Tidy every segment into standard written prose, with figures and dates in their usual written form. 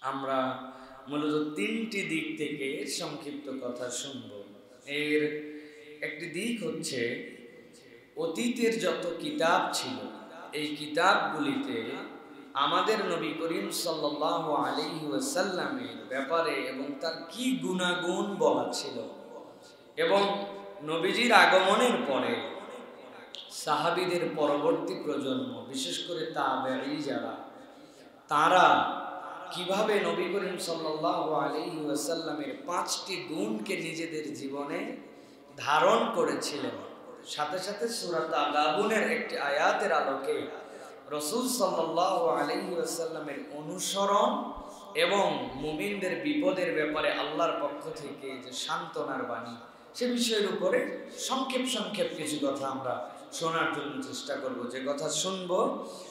আমরা মূলত তিনটি দিক থেকে সংক্ষিপ্ত কথা শুনব। এর একটি দিক হচ্ছে অতীতের যত কিতাব ছিল এই কিতাবগুলিতে আমাদের নবী করিম সাল্লাল্লাহু আলাইহি ওয়াসাল্লামের ব্যাপারে এবং তার কি গুণাগুণ বলা ছিল, এবং নবীজির আগমনের পরে সাহাবীদের পরবর্তী প্রজন্ম, বিশেষ করে তাবেঈ যারা, তারা কিভাবে নবী করিম সাল্লাল্লাহু আলাইহি ওয়াসাল্লামের 5টি গুণকে নিজেদের জীবনে ধারণ করেছিলেন। সাথে সাথে সূরা তাগাবুনের একটি আয়াতের আলোকে রাসূল সাল্লাল্লাহু আলাইহি ওয়াসাল্লামের অনুসরণ এবং মুমিনদের বিপদের ব্যাপারে আল্লাহর পক্ষ থেকে যে সান্ত্বনার বাণী, সে বিষয়ের উপরে সংক্ষেপ কিছু কথা আমরা শোনার জন্য চেষ্টা করব। যে কথা শুনবো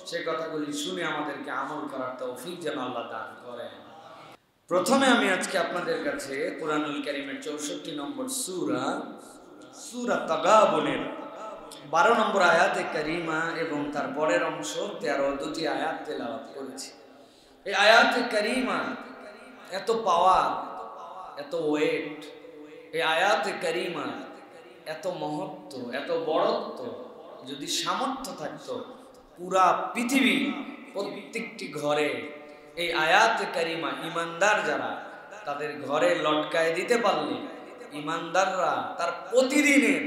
সে কথাগুলি শুনে আমাদেরকে আমল করার তৌফিক যেন আল্লাহ দান করেন। প্রথমে আমি আজকে আপনাদের কাছে কুরআনুল কারীমের 64 নম্বর সূরা তাগাবুনের 12 নম্বর আয়াতে কারিমা এবং তার পরের অংশ 2টি আয়াত তেলাওয়াত করেছি। এই আয়াতে কারিমা এত পাওয়ার, এত ওয়েট, এই আয়াতে কারিমা এত মহত্ব, এত বড়ত্ব, যদি সামর্থ্য থাকতো পুরা পৃথিবী প্রত্যেকটি ঘরে এই আয়াতে কারিমা ঈমানদার যারা তাদের ঘরে লটকায় দিতে পারলে ঈমানদাররা তার প্রতিদিনের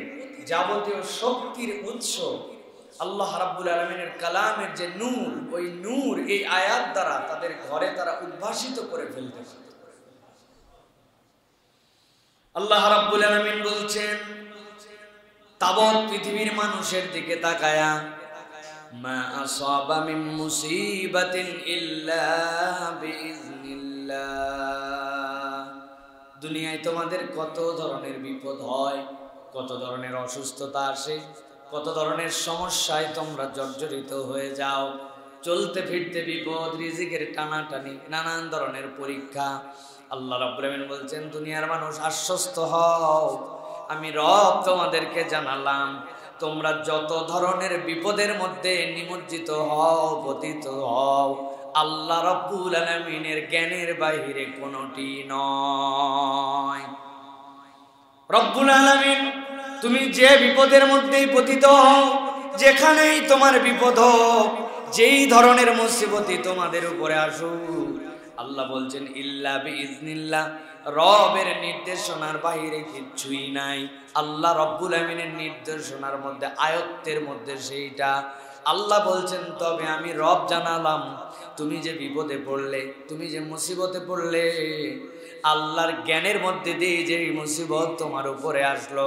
যাবতীয় শক্তির উৎস আল্লাহ রাব্বুল আলামিনের কালামের যে নূর, ওই নূর এই আয়াত দ্বারা তাদের ঘরে তারা উদ্ভাসিত করে ফেলতে পারে। আল্লাহ রাব্বুল আলামিন বলছেন তাবৎ পৃথিবীর মানুষের দিকে তাকায়া, মা আসাবা মিন মুসিবাতিন ইল্লা বিইজনিল্লাহ। দুনিয়ায় তোমাদের কত ধরনের বিপদ হয়, কত ধরনের অসুস্থতা আসে, কত ধরনের সমস্যায় তোমরা জর্জরিত হয়ে যাও, চলতে ফিরতে বিপদ, রিজিকের টানাটানি, নানান ধরনের পরীক্ষা। আল্লাহ রাব্বুল আলামিন বলছেন দুনিয়ার মানুষ আশ্বস্ত হও, আমি রব তোমাদেরকে জানালাম তোমরা যত ধরনের বিপদের মধ্যে নিমজ্জিত হও, পতিত হও, আল্লাহ রাব্বুল আলামিনের জ্ঞানের বাহিরে কোনটি নয়। রব্বুল আলামিন তুমি যে বিপদের মধ্যেই পতিত হও, যেখানেই তোমার বিপদ হোক, যেই ধরনের মুসিবতই তোমাদের উপরে আসুক, আল্লাহ বলছেন ইল্লা বিইজনিল্লাহ, রবের নির্দেশনার বাহিরে কিচ্ছুই নাই। আল্লাহ রব্বুল আমিনের নির্দেশনার মধ্যে, আয়ত্তের মধ্যে সেইটা। আল্লাহ বলছেন তবে আমি রব জানালাম তুমি যে বিপদে পড়লে, তুমি যে মুসিবতে পড়লে, আল্লাহর জ্ঞানের মধ্যে দিয়ে যে মুসিবত তোমার উপরে আসলো,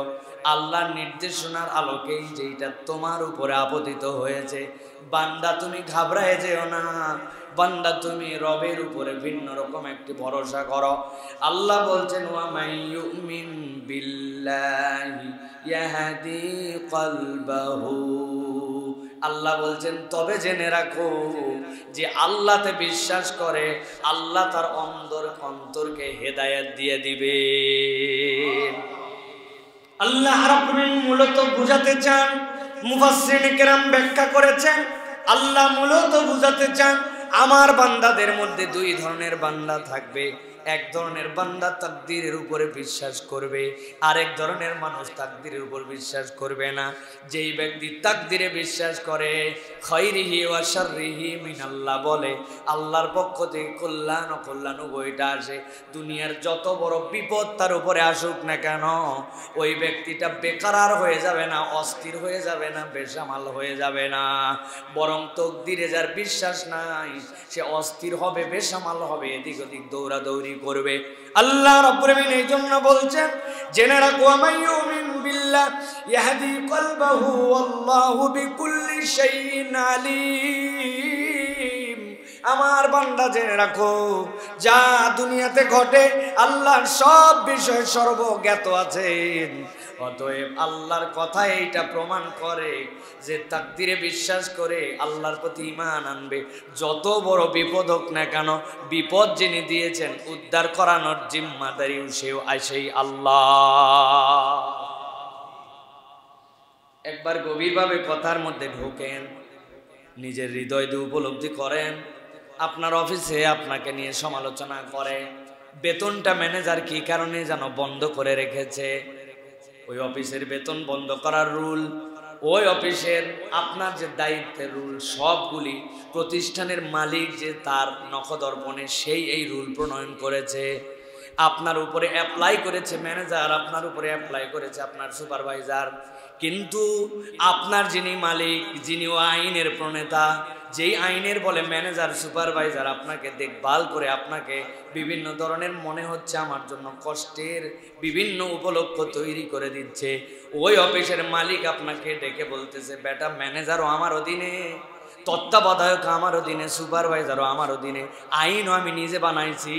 আল্লাহর নির্দেশনার আলোকেই যেটা তোমার উপরে আপতিত হয়েছে, বান্দা তুমি ঘাবড়ায় যেও না, বান্দা তুমি রবের উপরে ভিন্ন রকম একটি ভরসা করো। আল্লাহ বলছেন ওয়া মাইয়ুমিন বিল্লাহি ইয়াহদি কলবাহু, আল্লাহ বলছেন তবে জেনে রাখো যে আল্লাহতে বিশ্বাস করে আল্লাহ তার অন্তরকে হেদায়েত দিয়ে দিবে। আল্লাহ রাব্বুল আলামিন মূলত বুঝাতে চান, মুফাসসিরিন কেরাম ব্যাখ্যা করেছেন, আল্লাহ মূলত বুঝাতে চান আমার বান্দাদের মধ্যে 2 ধরনের বান্দা থাকবে। এক ধরনের বান্দা তাকদীরের উপরে বিশ্বাস করবে, আরেক ধরনের মানুষ তাকদীরের উপর বিশ্বাস করবে না। যেই ব্যক্তি তাকদীরে বিশ্বাস করে, খায়রিহি ওয়া শাররিহি মিনাল্লাহ বলে, আল্লাহর পক্ষ থেকে কল্যাণ ও কল্যাণ উভয়টা আসে, দুনিয়ার যত বড় বিপদ তার উপরে আসুক না কেন, ওই ব্যক্তিটা বেকার হয়ে যাবে না, অস্থির হয়ে যাবে না, বেসামাল হয়ে যাবে না। বরং তাকদীরে যার বিশ্বাস নাই সে অস্থির হবে, বেসামাল হবে, এদিক ওদিক দৌড়াদৌড়ি করবে। আল্লাহ রাব্বুল আলামিন এই জন্য বলছেন জেনে রাখো মাইয়ুমিন বিল্লাহ ইয়াহদি কলবাহু আল্লাহু বিকুল্লি শাইইন আলিম। আমার বান্দা জেনে রাখো যা দুনিয়াতে ঘটে আল্লাহর সব বিষয় সর্বজ্ঞাত আছেন। অতএব আল্লাহর কথা এইটা প্রমাণ করে যে তাকদীরে বিশ্বাস করে আল্লাহর প্রতি ঈমান আনবে, যত বড় বিপদ হোক না কেন, বিপদ যিনি দিয়েছেন উদ্ধার করানোর জিম্মাদারিও সেই আল্লাহ। একবার গভীরভাবে কথার মধ্যে ঢোকেন, নিজের হৃদয় দিয়ে উপলব্ধি করেন আপনার অফিসে আপনাকে নিয়ে সমালোচনা করে, বেতনটা ম্যানেজার কি কারণে যেন বন্ধ করে রেখেছে, ওই অফিসের বেতন বন্ধ করার রুল, ওই অফিসের আপনার যে দায়িত্বের রুল সবগুলি প্রতিষ্ঠানের মালিক যে তার নখদর্পণে সেই এই রুল প্রণয়ন করেছে, আপনার উপরে অ্যাপ্লাই করেছে ম্যানেজার, আপনার উপরে অ্যাপ্লাই করেছে আপনার সুপারভাইজার। কিন্তু আপনার যিনি মালিক, যিনি ও আইনের প্রণেতা, যেই আইনের বলে ম্যানেজার সুপারভাইজার আপনাকে দেখভাল করে, আপনাকে বিভিন্ন ধরনের মনে হচ্ছে আমার জন্য কষ্টের বিভিন্ন উপলক্ষ তৈরি করে দিচ্ছে, ওই অফিসের মালিক আপনাকে ডেকে বলতেছে, বেটা ম্যানেজারও আমার অধীনে, তত্ত্বাবধায়ক আমার অধীনে, সুপারভাইজারও আমার অধীনে, আইনও আমি নিজে বানাইছি,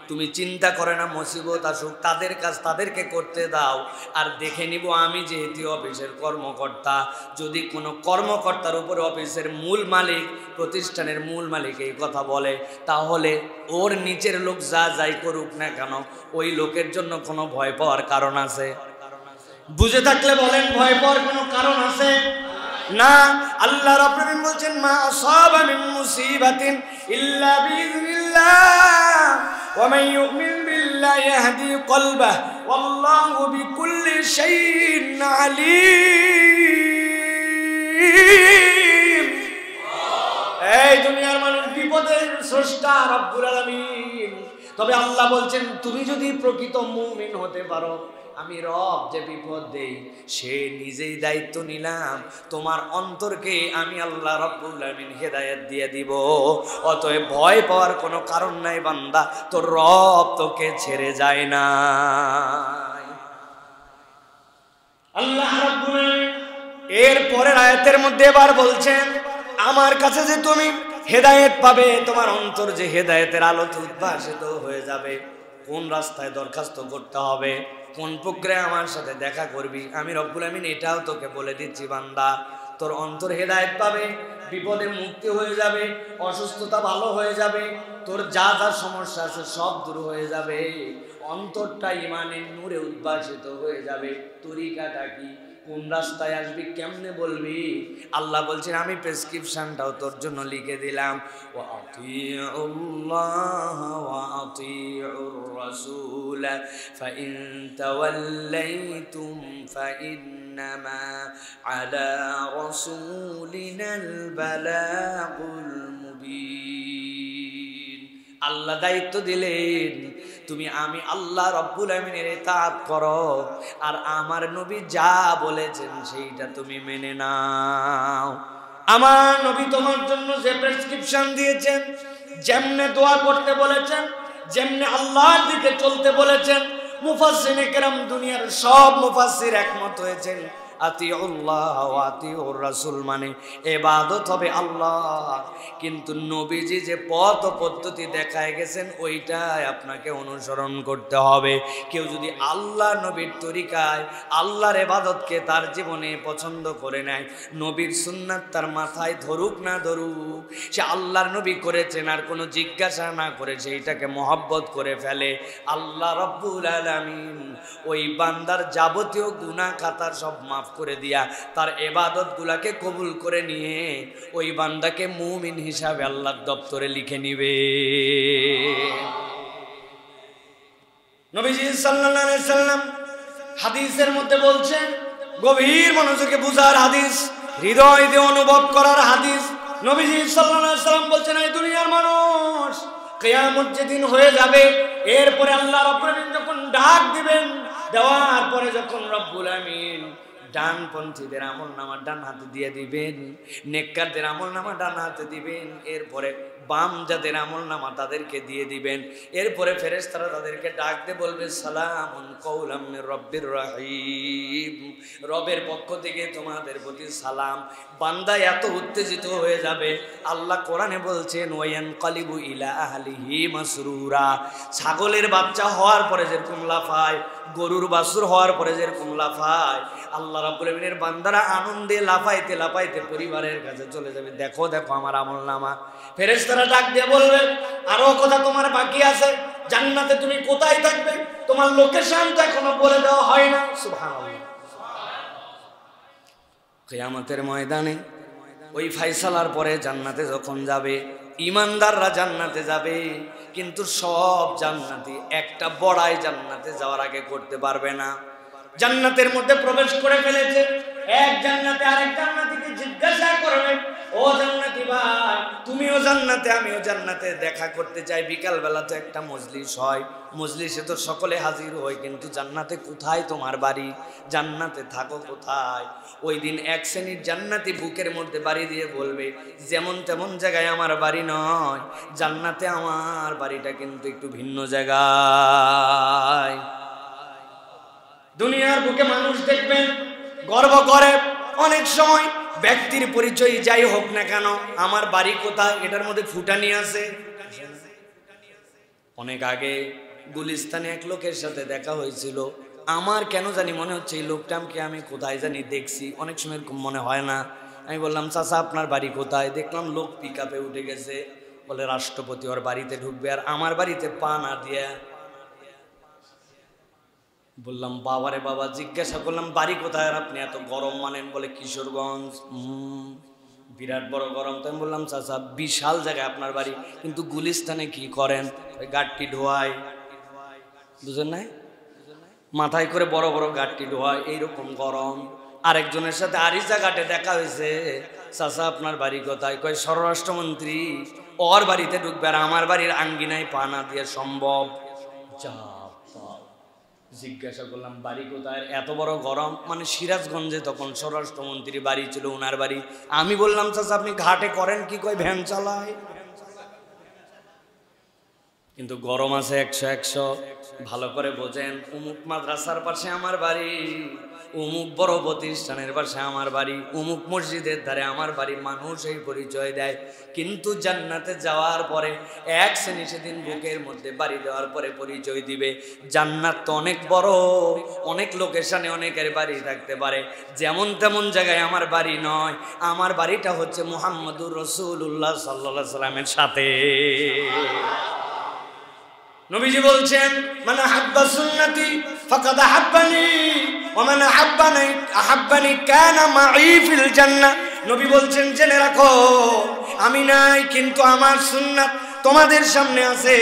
তুমি চিন্তা করে না মুসিবত আসুক তাদের কাজ তাদেরকে করতে দাও, আর দেখে নিব আমি যেহেতু অফিসের কর্মকর্তা, যদি কোনো কর্মকর্তার উপরে অফিসের মূল মালিক, প্রতিষ্ঠানের মূল মালিক এই কথা বলে, তাহলে ওর নিচের লোক যা যাই করুক না কেন ওই লোকের জন্য কোনো ভয় পাওয়ার কারণ আছে? বুঝে থাকলে বলেন ভয় পাওয়ার কোনো কারণ আছে? না। আল্লাহ রাব্বুল আলামিন বলছেন, মা আসাবা মিন মুসিবাতিন ইল্লা বিইذনিল্লাহ ওয়া মান ইউমিন বিল্লাহি ইয়াহদি কলবাহু ওয়াল্লাহু বিকুল্লি শাইইন আলীম। এই দুনিয়ার মানুষ বিপদের স্রষ্টা রব্বুল আলামিন, তবে আল্লাহ বলছেন তুমি যদি প্রকৃত মুমিন হতে পারো, আমি রব যে বিপদ দেই সে নিজেই দায়িত্ব নিলাম, তোমার অন্তরকে আমি আল্লাহ রব্বুল আলামিন হেদায়েত দিয়ে দিব। অতএব ভয় পাওয়ার কোনো কারণ নাই বান্দা, তোর রব তোকে ছেড়ে যায় না। আল্লাহ রাব্বুল আলামিন এর পরের আয়াতের মধ্যে এবার বলছেন, আমার কাছে যে তুমি হেদায়েত পাবে, তোমার অন্তর যে হেদায়েতের আলোতে উদ্ভাসিত হয়ে যাবে, কোন রাস্তায় দরখাস্ত করতে হবে, কোন প্রক্রিয়ায় আমার সাথে দেখা করবি, আমি রব্বুল আমিন এটাও তোকে বলে দিচ্ছি বান্দা। তোর অন্তর হেদায়েত পাবে, বিপদে মুক্তি হয়ে যাবে, অসুস্থতা ভালো হয়ে যাবে, তোর যা যা সমস্যা আছে সব দূর হয়ে যাবে, অন্তরটা ইমানের নূরে উদ্ভাসিত হয়ে যাবে। তরিকাটা কি, কোন রাস্তায় আসবি, কেমনে বলবি, আল্লাহ বলছেন আমি প্রেসক্রিপশনটাও তোর জন্য লিখে দিলাম। ওয়া আতিউল্লাহ ওয়া আতিউর রাসূল ফাইন তাওয়াল্লাইতুম ফাইন্নামা আলা রাসূলিনাল বালাগুল মুবিন। আল্লাহ দায়িত্ব দিলেন, তুমি আমি আল্লাহ রব্বুল আমিনের ইতাআত করো, আর আমার নবী যা বলেছেন সেইটা তুমি মেনে নাও। আমার নবী তোমার জন্য যে প্রেসক্রিপশন দিয়েছেন, যেমনে দোয়া করতে বলেছেন, যেমনে আল্লাহর দিকে চলতে বলেছেন, মুফাসসিরিনে কেরাম দুনিয়ার সব মুফাসসির একমত হয়েছেন, আতিউল্লাহ ওয়া আতিউর রাসূল মানে ইবাদত হবে আল্লাহ, কিন্তু নবীজি যে পথ পদ্ধতি দেখায় গেছেন ওইটাই আপনাকে অনুসরণ করতে হবে। কেউ যদি আল্লাহ নবীর তরিকায় আল্লাহর ইবাদতকে তার জীবনে পছন্দ করে নেয়, নবীর সুন্নাত তার মাথায় ধরুক না ধরুক, সে আল্লাহর নবী করেছেন আর কোনো জিজ্ঞাসা না করে সেইটাকে মহব্বত করে ফেলে, আল্লাহ রাব্বুল আলামিন ওই বান্দার যাবতীয় গুনাহ খাতা সব মাফ করে দিয়া তার ইবাদত গুলাকে কবুল করে নিয়ে ওই বান্দাকে মুমিন হিসাবে আল্লাহর দপ্তরে লিখে নিবে। নবীজি সাল্লাল্লাহু আলাইহি সাল্লাম হাদিসের মধ্যে বলছেন, গভীর মনোযোগে বুঝার হাদিস, হৃদয় দিয়ে অনুভব করার হাদিস। নবীজি সাল্লাল্লাহু আলাইহি সাল্লাম বলছেন, এই দুনিয়ার মানুষ কিয়ামত যেদিন হয়ে যাবে, এরপরে আল্লাহ রাব্বুল আমিন যখন ডাক দিবেন, দেওয়ার পরে যখন রব্বুল আমিন ডানপন্থীদের আমলনামা ডান হাতে দিয়ে দিবেন, নেককারদের আমলনামা ডান হাতে দিবেন, এরপরে বাম যাদের আমলনামা তাদেরকে দিয়ে দিবেন, এরপরে ফেরেশতারা তাদেরকে ডাক দিয়ে বলবে, সালামুন কাওলাম মির রব্বির রহিম, রবের পক্ষ থেকে তোমাদের প্রতি সালাম। বান্দা এত উত্তেজিত হয়ে যাবে, আল্লাহ কোরআনে বলছেন, ওয়ায়ানকালিবু ইলা আহলিহি মাসরুরা, ছাগলের বাচ্চা হওয়ার পরে যেরকম লাফায়, গরুর বাছুর হওয়ার পরে যেরকম লাফায়, আল্লাহ রাব্বুল আমিনের বান্দারা আনন্দে লাফাইতে লাফাইতে পরিবারের কাছে চলে যাবে, দেখো দেখো আমার আমলনামা। ফেরেশতারা ডাক দিয়ে বলবে, আরো কথা তোমার বাকি আছে, জান্নাতে তুমি কোথায় থাকবে তোমার লোকেশন তো এখনো বলে দেওয়া হয় না। সুবহানাল্লাহ। কিয়ামতের ময়দানে ওই ফায়সালার পরে জান্নাতে যখন যাবে, ইমানদাররা জান্নাতে যাবে, কিন্তু সব জান্নাতি একটা বড়াই জান্নাতে যাওয়ার আগে করতে পারবে না। জান্নাতের মধ্যে প্রবেশ করে ফেলেছে, এক জান্নাতে আরেক জান্নাতীকে জিজ্ঞাসা করবে, ও জান্নাতি ভাই, তুমিও জান্নাতে আমিও জান্নাতে, দেখা করতে চাই। বিকাল বেলা তো একটা মজলিস হয়, মজলিসে তো সকলে হাজির হয়, কিন্তু জান্নাতে কোথায় তোমার বাড়ি? জান্নাতে থাকো কোথায়? ওই দিন এক শ্রেণীর জান্নাতি বুকের মধ্যে বাড়ি দিয়ে বলবে, যেমন তেমন জায়গায় আমার বাড়ি নয়, জান্নাতে আমার বাড়িটা কিন্তু একটু ভিন্ন জায়গায়। দুনিয়ার বুকে মানুষ দেখবেন গর্ব করে, অনেক সময় ব্যক্তির পরিচয় যাই হোক না কেন, আমার বাড়ি কোথায় এটার মধ্যে ফুটানি আছে। অনেক আগে গুলিস্তানে এক লোকের সাথে দেখা হয়েছিল, আমার কেন জানি মনে হচ্ছে এই লোকটাকে আমি কোথায় জানি দেখছি, অনেক সময় মনে হয় না। আমি বললাম, চাচা আপনার বাড়ি কোথায়? দেখলাম লোক পিক আপে উঠে গেছে, বলে রাষ্ট্রপতি ওর বাড়িতে ঢুকবে, আর আমার বাড়িতে পা না দিয়া। বললাম, বাবারে বাবা। জিজ্ঞাসা করলাম, বাড়ি কোথায়? আর আপনি এত গরম মানেন? বলে কিশোরগঞ্জ। বিরাট বড় গরম। তো আমি বললাম, চাচা বিশাল জায়গায় আপনার বাড়ি, কিন্তু গুলিস্তানে কি করেন? ওই গাড়টি ধোয়ায়, বুঝেন নাই? মাথায় করে বড় বড় গাড়টি ধোয়ায়, এইরকম গরম। আরেকজনের সাথে আরিচা ঘাটে দেখা হয়েছে, চাচা আপনার বাড়ি কোথায়? কয় স্বরাষ্ট্রমন্ত্রী ওর বাড়িতে ঢুকবে, আর আমার বাড়ির আঙ্গিনায় পা না দিয়ে সম্ভব? যা। জিজ্ঞাসা করলাম, বাড়ি কোথায়? এত বড় গরম। মানে সিরাজগঞ্জে তখন স্বরাষ্ট্রমন্ত্রী বাড়ি ছিল, ওনার বাড়ি। আমি বললাম, চাচা আপনি ঘাটে করেন কি? কয় ভ্যান চালায়। কিন্তু গরম আছে 100। ভালো করে বোঝেন, অমুক মাদ্রাসার পাশে আমার বাড়ি, অমুক বড় প্রতিষ্ঠানের পাশে আমার বাড়ি, অমুক মসজিদের ধারে আমার বাড়ি, মানুষ এই পরিচয় দেয়। কিন্তু জান্নাতে যাওয়ার পরে এক শ্রেণী সেদিন বুকের মধ্যে বাড়ি দেওয়ার পরে পরিচয় দিবে। জান্নাত তো অনেক বড়, অনেক লোকেশনে অনেকের বাড়ি থাকতে পারে, যেমন তেমন জায়গায় আমার বাড়ি নয়। আমার বাড়িটা হচ্ছে মুহাম্মদুর রাসূলুল্লাহ সাল্লাল্লাহু আলাইহি ওয়াসাল্লামের সাথে। নবীজি বলছেন, মান আহাব্বা সুন্নতি ফাকাদ আহাব্বানি ওয়া মান আহাব্বানি কানা মাই ফিল জান্নাহ। নবী বলছেন, জেনে রাখো, আমি নাই, কিন্তু আমার সুন্নাত তোমাদের সামনে আছে।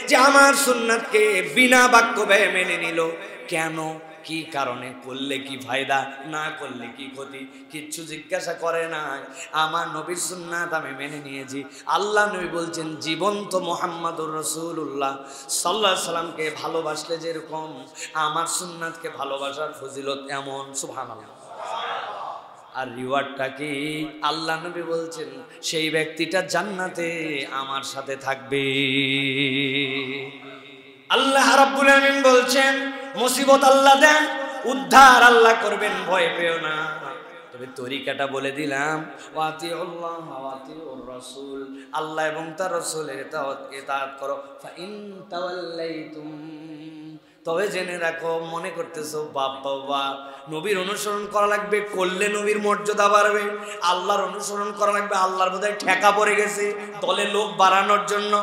যে আমার সুন্নাতকে বিনা বাক্য ব্যয়ে মেনে নিল, কেন, কি কারণে, করলে কি ফায়দা, না করলে কি ক্ষতি, কিচ্ছু জিজ্ঞাসা করে নাই। আমার নবীর সুন্নাত আমি মেনে নিয়েছি। আল্লাহ নবী বলছেন, জীবন্ত মুহাম্মদুর রাসূলুল্লাহ সাল্লাল্লাহু আলাইহি সাল্লামকে ভালোবাসলে যেরকম আমার সুন্নাতকে ভালোবাসার ফজিলত এমন। সুবহানাল্লাহ। আর রিওয়ার্ডটা কি? আল্লাহ নবী বলছেন, সেই ব্যক্তিটা জান্নাতে আমার সাথে থাকবে। আল্লাহ রাব্বুল আলামিন বলছেন, মুসিবত আল্লাহ দেন, উদ্ধার আল্লাহ করবেন, ভয় পেও না। তবে তরিকাটা বলে দিলাম, ওয়াতিউল্লাহ ওয়াতিউর রাসূল, আল্লাহ এবং তার রাসূলের ইতাআত করো। ফাইন তাওয়াল্লাইতুম, তবে জেনে রাখো, মনে করতেছো বাবা নবীর অনুসরণ করা লাগবে, করলে নবীর মর্যাদা বাড়বে, আল্লাহর অনুসরণ করা লাগবে, আল্লাহর বোধহয় ঠেকা পড়ে গেছে দলে লোক বাড়ানোর জন্য।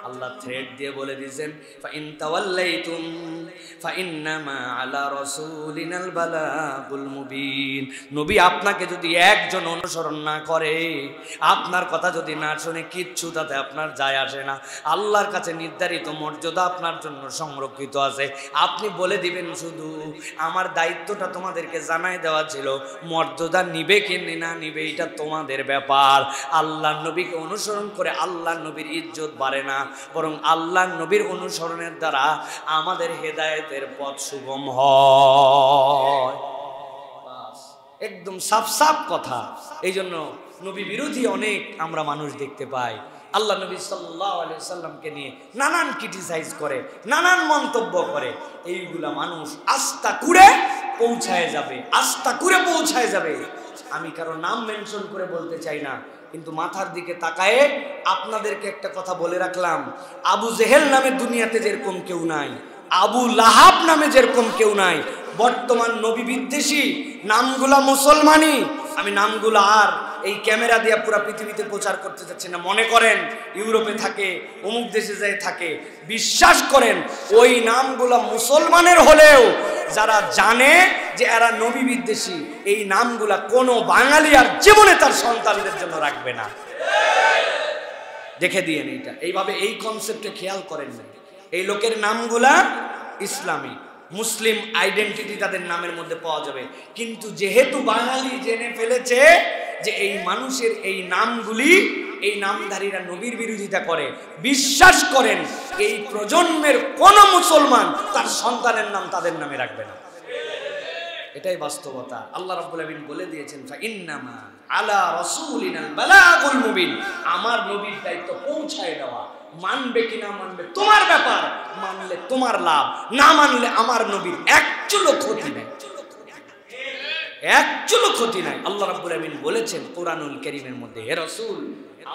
আল্লাহ থ্রেড দিয়ে বলে দিয়েছেন, ফাইন তাওয়াল্লাইতুম ফাইন্নামা আলা রাসূলিনাল বালাগুল মুবিন। নবী আপনাকে যদি একজন অনুসরণ না করে, আপনার কথা যদি না শুনে, কিচ্ছু তাতে আপনার যায় আসে না। আল্লাহর কাছে নির্ধারিত মর্যাদা আপনার জন্য সংরক্ষিত আছে। আপনি বলে দিবেন শুধু, আমার দায়িত্বটা তোমাদেরকে জানাই দেওয়া ছিল, মর্যাদা নিবে কি না নিবে এটা তোমাদের ব্যাপার। আল্লাহ নবীকে অনুসরণ করে আল্লাহ নবীর ইজ্জত বাড়ে না, বরং আল্লাহ নবীর অনুসরণের দ্বারা আমাদের হেদায়েতের পথ সুগম হয়। একদম সাফ সাফ কথা। এই জন্য নবী বিরোধী অনেক আমরা মানুষ দেখতে পাই। আল্লাহ নবী সাল্লাল্লাহু আলাইহি সাল্লামকে নিয়ে নানান ক্রিটিসাইজ করে, নানান মন্তব্য করে। এইগুলা মানুষ আস্থা করে পৌঁছায় যাবে, আস্থা করে পৌঁছায় যাবে। আমি কারো নাম মেনশন করে বলতে চাই না, কিন্তু মাথার দিকে তাকায়ে আপনাদেরকে একটা কথা বলে রাখলাম, আবু জেহেল নামে দুনিয়াতে যেরকম কেউ নাই, আবু লাহাব নামে যেরকম কেউ নাই, বর্তমান নবী বিদ্বেষী নামগুলা মুসলমানই। আমি নামগুলো আর এই ক্যামেরা দিয়ে পুরো পৃথিবীতে প্রচার করতে যাচ্ছি না। মনে করেন ইউরোপে থাকে, অমুক দেশে যায় থাকে, বিশ্বাস করেন ওই নামগুলো মুসলমানের হলেও যারা জানে যে এরা নবী বিদ্বেষী, এই নামগুলা কোনো বাঙালি আর জীবনে তার সন্তানদের জন্য রাখবে না। দেখে দিয়েন এইটা, এইভাবে এই কনসেপ্টে খেয়াল করেন না। এই লোকের নামগুলা ইসলামী মুসলিম আইডেন্টিটি তাদের নামের মধ্যে পাওয়া যাবে, কিন্তু যেহেতু বাঙালি জেনে ফেলেছে যে এই মানুষের এই নামগুলি, এই নামধারীরা নবীর বিরোধিতা করে, বিশ্বাস করেন এই প্রজন্মের কোন মুসলমান তার সন্তানের নাম তাদের নামে রাখবে না। এটাই বাস্তবতা। আল্লাহ রাব্বুল আলামিন বলে দিয়েছেন, ফাইন্নামা আলা রাসূলিনাল বালাগুল মুবিন, আমার নবীর দায়িত্ব পৌঁছায় দেওয়া। মানবে কি না মানবে তোমার ব্যাপার, মানলে তোমার লাভ, না মানলে আমার নবীর এক চুলো ক্ষতি নেই, এক চুলো ক্ষতি নাই। আল্লাহ রাব্বুল আলামিন বলেছেন কোরআনুল কারীমের মধ্যে, হে রাসূল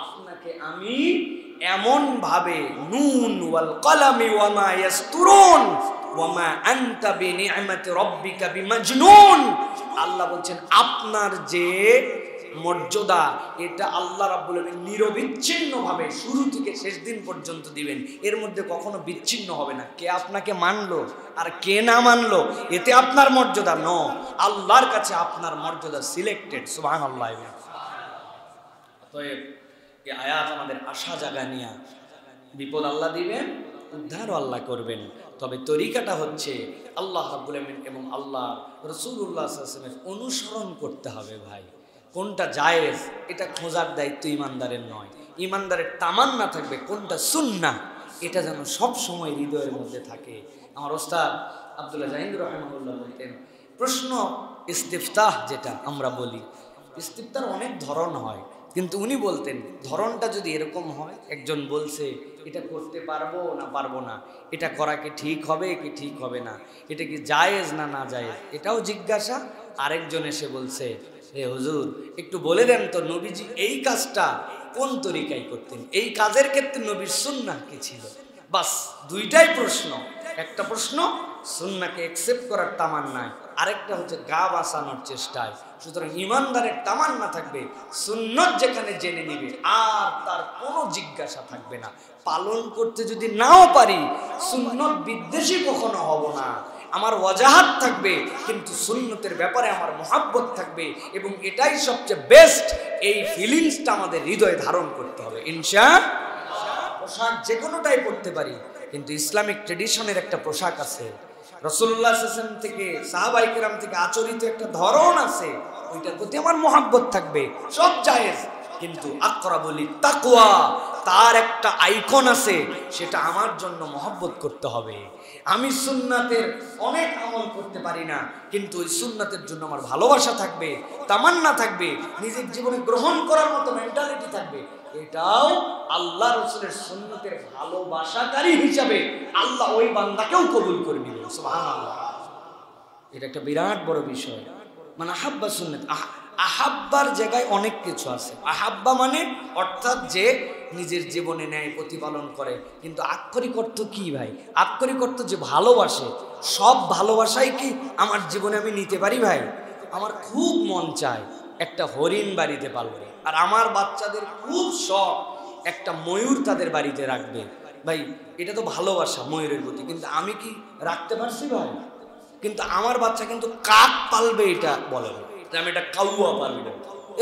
আপনাকে আমি এমন ভাবে নুন ওয়াল কলামি ওয়া মা ইয়াসতুরুন ওয়া মা আনতা বিনি'মাতি রাব্বিকা বিমাজনুন, আল্লাহ বলছেন আপনার যে মর্যাদা এটা আল্লাহ রাব্বুল আলামিন নিরবিচ্ছিন্নভাবে শুরু থেকে শেষ দিন পর্যন্ত দিবেন, এর মধ্যে কখনো বিচ্ছিন্ন হবে না। কে আপনাকে মানলো আর কে না মানলো এতে আপনার মর্যাদা ন, আল্লাহর কাছে আপনার মর্যাদা সিলেক্টেড। সুবহানাল্লাহ। অতএব এই আয়াত আমাদের আশা জাগা নিয়া, বিপদ আল্লাহ দিবেন, উদ্ধারও আল্লাহ করবেন, তবে তরিকাটা হচ্ছে আল্লাহ রাব্বুল আলামিন এবং আল্লাহ রাসূলুল্লাহ সাল্লাল্লাহু আলাইহি ওয়াসাল্লামের অনুসরণ করতে হবে ভাই। কোনটা জায়েজ এটা খোঁজার দায়িত্ব ইমানদারের নয়, ইমানদারের তামান্না থাকবে কোনটা সুন্নাহ এটা যেন সব সময় হৃদয়ের মধ্যে থাকে। আমার ওস্তাদ আব্দুল্লাহ জাহিদ রাহিমাহুল্লাহ বলতেন, প্রশ্ন ইস্তিফতাহ যেটা আমরা বলি, ইস্তিফতার অনেক ধরন হয়, কিন্তু উনি বলতেন ধরনটা যদি এরকম হয়, একজন বলছে এটা করতে পারবো না পারবো না, এটা করা কি ঠিক হবে কি ঠিক হবে না, এটা কি জায়েজ না না জায়েজ এটাও জিজ্ঞাসা। আরেকজন এসে বলছে, হে হুজুর একটু বলে দেন তো নবীজি এই কাজটা কোন তরিকায় করতেন, এই কাজের ক্ষেত্রে নবীর সুন্নাহ কি ছিল। বাস দুইটাই প্রশ্ন, একটা প্রশ্ন সুন্নাহকে অ্যাকসেপ্ট করার তামান্নায়, আরেকটা হচ্ছে গা বাঁচানোর চেষ্টায়। সুতরাং ইমানদারের তামান্না থাকবে সুন্নত যেখানে জেনে নিবে আর তার কোনো জিজ্ঞাসা থাকবে না। পালন করতে যদি নাও পারি সুন্নত বিদ্বেষী কখনো হব না, আমার ওয়াজাহাত থাকবে, কিন্তু সুন্নতের ব্যাপারে আমার মহাব্বত থাকবে, এবং এটাই সবচেয়ে বেস্ট। এই ফিলিংসটা আমাদের হৃদয়ে ধারণ করতে হবে ইনশাআল্লাহ। পোশাক যে কোনোটাই পড়তে পারি, কিন্তু ইসলামিক ট্রেডিশনের একটা পোশাক আছে, রাসূলুল্লাহ সাল্লাল্লাহু আলাইহি ওয়াসাল্লাম থেকে সাহাবায়ে কেরাম থেকে আচরিত একটা ধরন আছে, ওইটার প্রতি আমার মহাব্বত থাকবে, সব জায়েজ। কিন্তু আকরাবুল তাকওয়া তার একটা আইকন আছে, সেটা আমার জন্য মহব্বত করতে হবে। আমি সুন্নাতের অনেক আমল করতে পারি না, কিন্তু ওই সুন্নাতের জন্য আমার ভালোবাসা থাকবে, তামান্না থাকবে, নিজের জীবনে গ্রহণ করার মতো মেন্টালিটি থাকবে। এটাও আল্লাহ রাসূলের সুন্নতের ভালোবাসাকারী হিসাবে আল্লাহ ওই বান্দাকেও কবুল করে নেবেন। সুবহানাল্লাহ। এটা একটা বিরাট বড় বিষয়। মানে আহাব্বা সুন্নাত, আহাব্বার জায়গায় অনেক কিছু আছে। আহাব্বা মানে অর্থাৎ যে নিজের জীবনে ন্যায় প্রতিপালন করে, কিন্তু আক্ষরিক অর্থ কি ভাই? আক্ষরিক অর্থ যে ভালোবাসে। সব ভালোবাসাই কি আমার জীবনে আমি নিতে পারি ভাই? আমার খুব মন চায় একটা হরিণ বাড়িতে পালবে, আর আমার বাচ্চাদের খুব শখ একটা ময়ূর তাদের বাড়িতে রাখবে। ভাই এটা তো ভালোবাসা ময়ূরের প্রতি, কিন্তু আমি কি রাখতে পারছি ভাই? কিন্তু আমার বাচ্চা কিন্তু কাক পালবে এটা বলে না, আমি এটা কাউয়া পালবো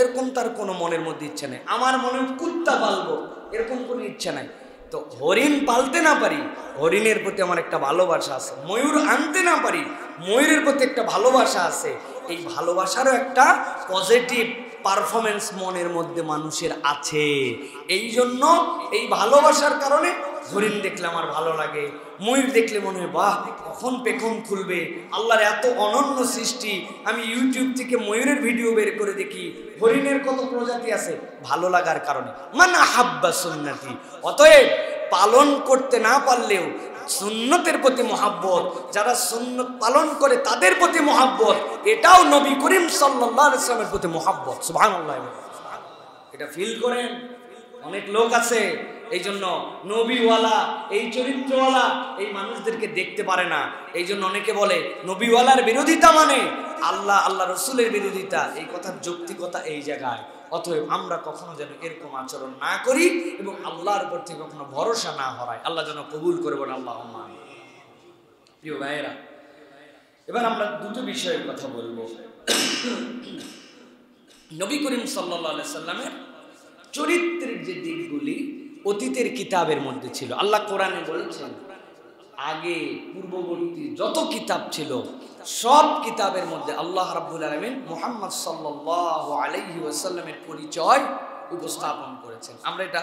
এরকম তার কোনো মনের মধ্যে ইচ্ছা নেই। আমার মনে কুত্তা পালবো এরকম কোনো ইচ্ছা নাই। তো হরিণ পালতে না পারি, হরিণের প্রতি আমার একটা ভালোবাসা আছে। ময়ূর আনতে না পারি, ময়ূরের প্রতি একটা ভালোবাসা আছে। এই ভালোবাসারও একটা পজিটিভ পারফরমেন্স মনের মধ্যে মানুষের আছে। এই জন্য এই ভালোবাসার কারণে হরিণ দেখলে আমার ভালো লাগে, ময়ূর দেখলে মনে হয় বাহ কখন পেখম খুলবে, আল্লাহর এত অনন্য সৃষ্টি। আমি ইউটিউব থেকে ময়ূরের ভিডিও বের করে দেখি, হরিণের কত প্রজাতি আছে, ভালো লাগার কারণে। মান আহাব্বা সুন্নতি। অতএব পালন করতে না পারলেও সুন্নতের প্রতি মহাব্বত, যারা সুন্নত পালন করে তাদের প্রতি মহাব্বত, এটাও নবী করিম সাল্লাল্লাহু আলাইহি ওয়াসাল্লামের প্রতি মহাব্বত। সুবহানাল্লাহ। এটা ফিল করেন? অনেক লোক আছে এই জন্য নবীওয়ালা, এই চরিত্রওয়ালা এই মানুষদেরকে দেখতে পারে না। এই জন্য অনেকে বলে নবীওয়ালার বিরোধিতা মানে আল্লাহ রসুলের বিরোধিতা। এই কথার যৌক্তিকতা এই জায়গায়। অতএব আমরা কখনো যেন এরকম আচরণ না করি এবং আল্লাহর উপর থেকে কখনো ভরসা না হারাই। আল্লাহ যেন কবুল করবেন। আল্লাহুম্মা আমিন। প্রিয় ভাইয়েরা, এবার আমরা দুটো বিষয়ের কথা বলবো। নবী করিম সাল্লাল্লাহু আলাইহি সাল্লামের চরিত্রের যে দিকগুলি অতীতের কিতাবের মধ্যে ছিল। আল্লাহ কোরআনে বলেছেন আগে পূর্ববর্তী যত কিতাব ছিল সব কিতাবের মধ্যে আল্লাহ রাব্বুল আলামিন মুহাম্মদ সাল্লাল্লাহু আলাইহি ওয়াসাল্লামের পরিচয় উপস্থাপন করেছেন। আমরা এটা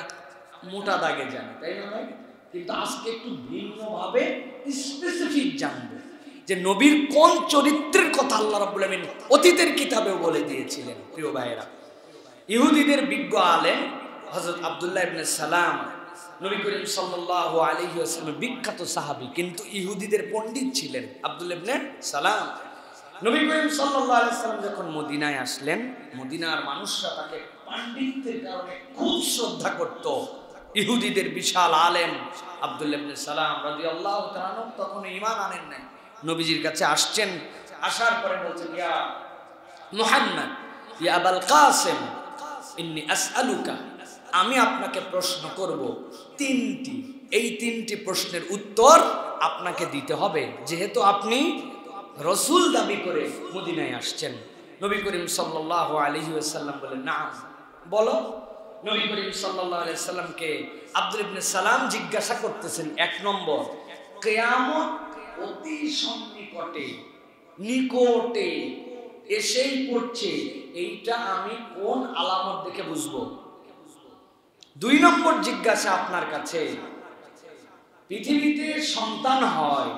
মোটা দাগে জানি, তাই না ভাই? কিন্তু আজকে একটু ভিন্নভাবে স্পেসিফিক জানবো যে নবীর কোন চরিত্রের কথা আল্লাহ রাব্বুল আলামিন অতীতের কিতাবেও বলে দিয়েছিলেন। প্রিয় ভাইয়েরা, ইহুদিদের বিজ্ঞ আলেম হযরত আব্দুল্লাহ ইবনে সালাম নবী করিম সাল্লাল্লাহু আলাইহি ওয়াসাল্লামের বিখ্যাত সাহাবী, কিন্তু ইহুদিদের পণ্ডিত ছিলেন আব্দুল্লাহ ইবনে সালাম। নবী করিম সাল্লাল্লাহু আলাইহি ওয়াসাল্লাম যখন মদিনায় আসলেন, মদিনার মানুষরা তাকে পাণ্ডিত্যের কারণে খুব শ্রদ্ধা করত। ইহুদিদের বিশাল আলেম আব্দুল্লাহ ইবনে সালাম রাদিয়াল্লাহু তাআলা তখন ঈমান আনেন নাই, নবীজির কাছে আসছেন। আসার পরে বলছেন, ইয়া মুহাম্মদ, ইয়া আবুল কাসিম, ইন্নী আসআলুকা, আমি আপনাকে প্রশ্ন করব তিনটি। এই তিনটি প্রশ্নের উত্তর আপনাকে দিতে হবে, যেহেতু আপনি রাসূল দাবি করে মদিনায় আসছেন। নবী করিম সাল্লাল্লাহু আলাইহি ওয়াসাল্লাম বলেন, নাম, বলো। নবী করিম সাল্লাল্লাহু আলাইহি ওয়াসাল্লামকে আব্দুল ইবনে সালাম জিজ্ঞাসা করতেছেন, এক নম্বর, কিয়ামত অতি সন্নিকটে, নিকটে এসেই পড়ছে, এইটা আমি কোন আলামত দেখে বুঝবো? দুই নম্বর জিজ্ঞাসা আপনার কাছে, পৃথিবীতে সন্তান হয়,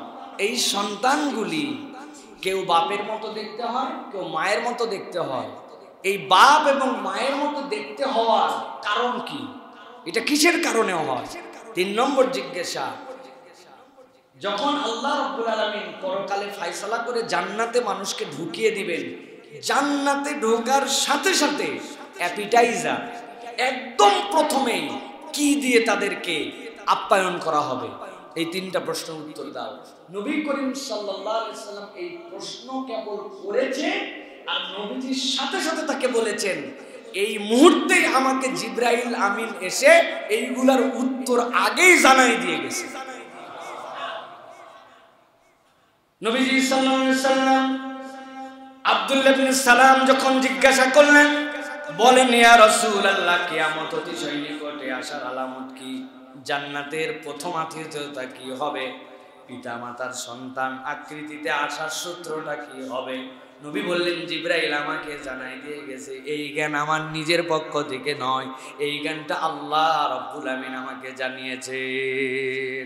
এই সন্তানগুলি কেউ বাপের মতো দেখতে হয়, কেউ মায়ের মতো দেখতে হয়। এই বাপ এবং মায়ের মতো দেখতে হওয়ার কারণ কি? এটা কিসের কারণে হয়? তিন নম্বর জিজ্ঞাসা, যখন আল্লাহ রাব্বুল আলামিন পরকালে ফয়সালা করে জান্নাতে মানুষকে ঢুকিয়ে দিবেন, জান্নাতে ঢোকার সাথে সাথে অ্যাপিটাইজার একদম প্রথমেই কি দিয়ে তাদেরকে আপ্যায়ন করা হবে? এই তিনটা প্রশ্নের উত্তর দাও। নবী করিম সাল্লাল্লাহু আলাইহি ওয়াসাল্লাম এই প্রশ্ন কেবল করেছে, আর নবীজির সাথে সাথে তাকে বলেছেন, এই মুহূর্তেই আমাকে জিবরাইল আমিন এসে এইগুলার উত্তর আগেই জানাই দিয়ে গেছে। নবীজি সাল্লাল্লাহু আলাইহি ওয়াসাল্লাম আব্দুল্লাহ ইবনে সালাম যখন জিজ্ঞাসা করলেন, বলেন, ইয়া রাসূলুল্লাহ, কিয়ামত অতি সন্নিকটে আসার আলামত কি? জান্নাতের প্রথম আতিথ্যতা কি হবে? পিতামাতার সন্তান আকৃতিতে আসার সূত্রটা কি হবে? নবী বললেন, জিবরাইল আমাকে জানাই দিয়ে গেছে। এই জ্ঞান আমার নিজের পক্ষ থেকে নয়, এই জ্ঞানটা আল্লাহ রাব্বুল আমিন আমাকে জানিয়েছেন।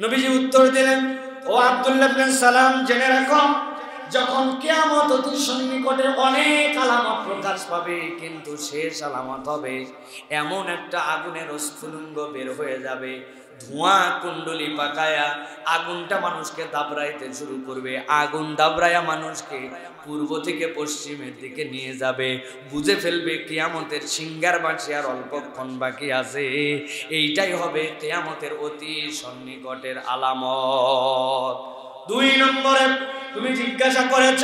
নবীজি উত্তর দিলেন, ও আব্দুল্লাহ ইবনে সালাম, জেনে রাখো, যখন কিয়ামত অতি সন্নিকটে অনেক আলামত প্রকাশ পাবে, কিন্তু শেষ আলামত হবে এমন একটা আগুনের স্ফুলিঙ্গ বের হয়ে যাবে, ধোঁয়া কুণ্ডলি পাকায়া আগুনটা মানুষকে দাবড়াইতে শুরু করবে। আগুন দাবড়ায়া মানুষকে পূর্ব থেকে পশ্চিমের দিকে নিয়ে যাবে। বুঝে ফেলবে কিয়ামতের সিঙ্গার বাঁচি আর অল্পক্ষণ বাকি আছে। এইটাই হবে কিয়ামতের অতি সন্নিকটের আলামত। দুই নম্বরে, তুমি জিজ্ঞাসা করেছ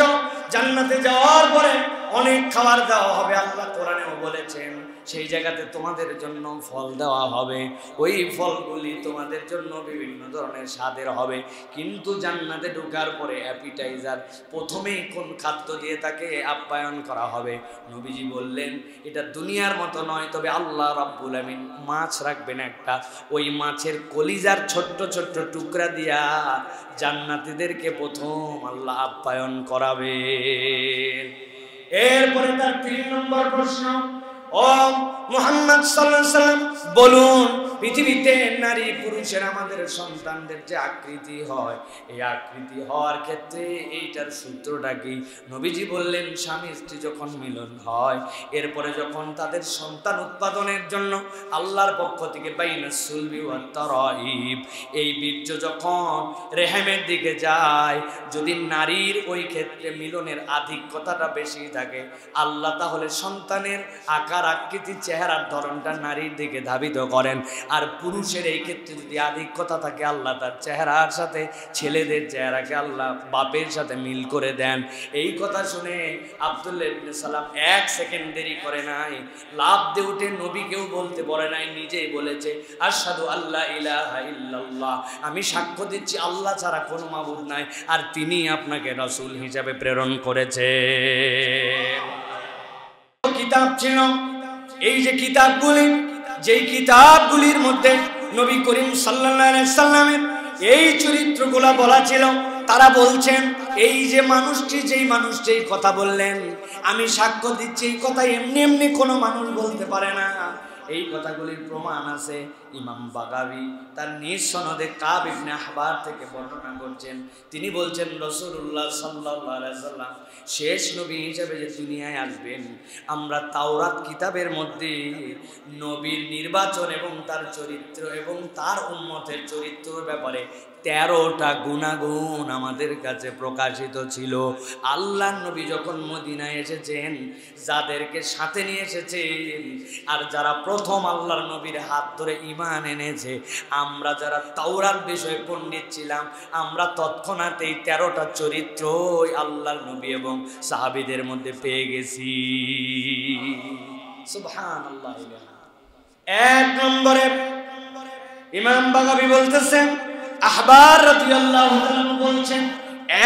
জান্নাতে যাওয়ার পরে অনেক খাবার দেওয়া হবে। আল্লাহ কোরআনেও বলেছেন, সেই জায়গাতে তোমাদের জন্য ফল দেওয়া হবে। ওই ফলগুলি তোমাদের জন্য বিভিন্ন ধরনের স্বাদের হবে। কিন্তু জান্নাতে ঢোকার পরে অ্যাপিটাইজার প্রথমেই কোন খাদ্য দিয়ে তাকে আপ্যায়ন করা হবে? নবীজি বললেন, এটা দুনিয়ার মতো নয়, তবে আল্লাহ রাব্বুল আমিন মাছ রাখবেন একটা, ওই মাছের কলিজার ছোট্ট ছোট্ট টুকরা দিয়া জান্নাতীদেরকে প্রথম আল্লাহ আপ্যায়ন করাবে। এরপরে তার ৩ নম্বর প্রশ্ন, ও মুহাম্মদ সাল্লাল্লাহু আলাইহি ওয়াসাল্লাম, বলুন, পৃথিবীতে নারী পুরুষের আমাদের সন্তানদের যে আকৃতি হয়, এই আকৃতি হওয়ার ক্ষেত্রে এইটার সূত্রটা কি? নবীজি বললেন, স্বামী স্ত্রী যখন মিলন হয়, এরপরে যখন তাদের সন্তান উৎপাদনের জন্য আল্লাহর পক্ষ থেকে বাইনাস সুলবি ওয়াত তারাইব, এই বীর্য যখন রেহেমের দিকে যায়, যদি নারীর ওই ক্ষেত্রে মিলনের আধিক্যতাটা বেশি থাকে, আল্লাহ তাহলে সন্তানের আকার আকৃতি চেহারার ধরনটা নারীর দিকে ধাবিত করেন। আর পুরুষের এই ক্ষেত্রে যদি আধিক্যতা থাকে, আল্লাহ তার চেহারার সাথে ছেলেদের চেহারাকে আল্লাহ বাপের সাথে মিল করে দেন। এই কথা শুনে আব্দুল্লাহ ইবনে সালাম 1 সেকেন্ড দেরি করে নাই, লাফ দিয়ে উঠে নবীকেও বলতে বলে নাই, নিজেই বলেছে, আশহাদু আল্লা ইলাহা ইল্লাল্লাহ, আমি সাক্ষ্য দিচ্ছি আল্লাহ ছাড়া কোনো মাবুদ নাই, আর তিনি আপনাকে রাসূল হিসাবে প্রেরণ করেছে। কিতাব ছিল, এই যে কিতাবগুলি যেই কিতাবগুলির মধ্যে নবী করিম সাল্লাল্লাহু আলাইহি সাল্লামের এই চরিত্রগুলো বলা ছিল, তারা বলছেন এই যে মানুষটি, যেই মানুষটি এই কথা বললেন, আমি সাক্ষ্য দিচ্ছি এই কথা এমনি এমনি কোনো মানুষ বলতে পারে না। এই কথাগুলির প্রমাণ আছে। ইমাম বাগাবী তার নিজ সনদে কাব ইবনে আহবার থেকে বর্ণনা করছেন। তিনি বলছেন রাসূলুল্লাহ সাল্লাল্লাহু আলাইহি সাল্লাম শেষ নবী হিসেবে যে দুনিয়ায় আসবেন, আমরা তাওরাত কিতাবের মধ্যে নবীর নির্বাচন এবং তার চরিত্র এবং তার উম্মতের চরিত্রের ব্যাপারে 13টা গুণাগুণ আমাদের কাছে প্রকাশিত ছিল। আল্লাহর নবী যখন মদিনায় এসেছেন, যাদেরকে সাথে নিয়ে এসেছেন আর যারা প্রথম আল্লাহর নবীর হাত ধরে ঈমান এনেছে, আমরা যারা তাওরাত বিষয়ে পণ্ডিত ছিলাম, আমরা তৎক্ষণাৎ এই 13টা চরিত্র আল্লাহর নবী এবং সাহাবীদের মধ্যে পেয়ে গেছি। সুবহানাল্লাহ। 1 নম্বরে ইমাম বাগাবী বলতেছেন, আহবার রাদিয়াল্লাহু তাআলা বলছেন,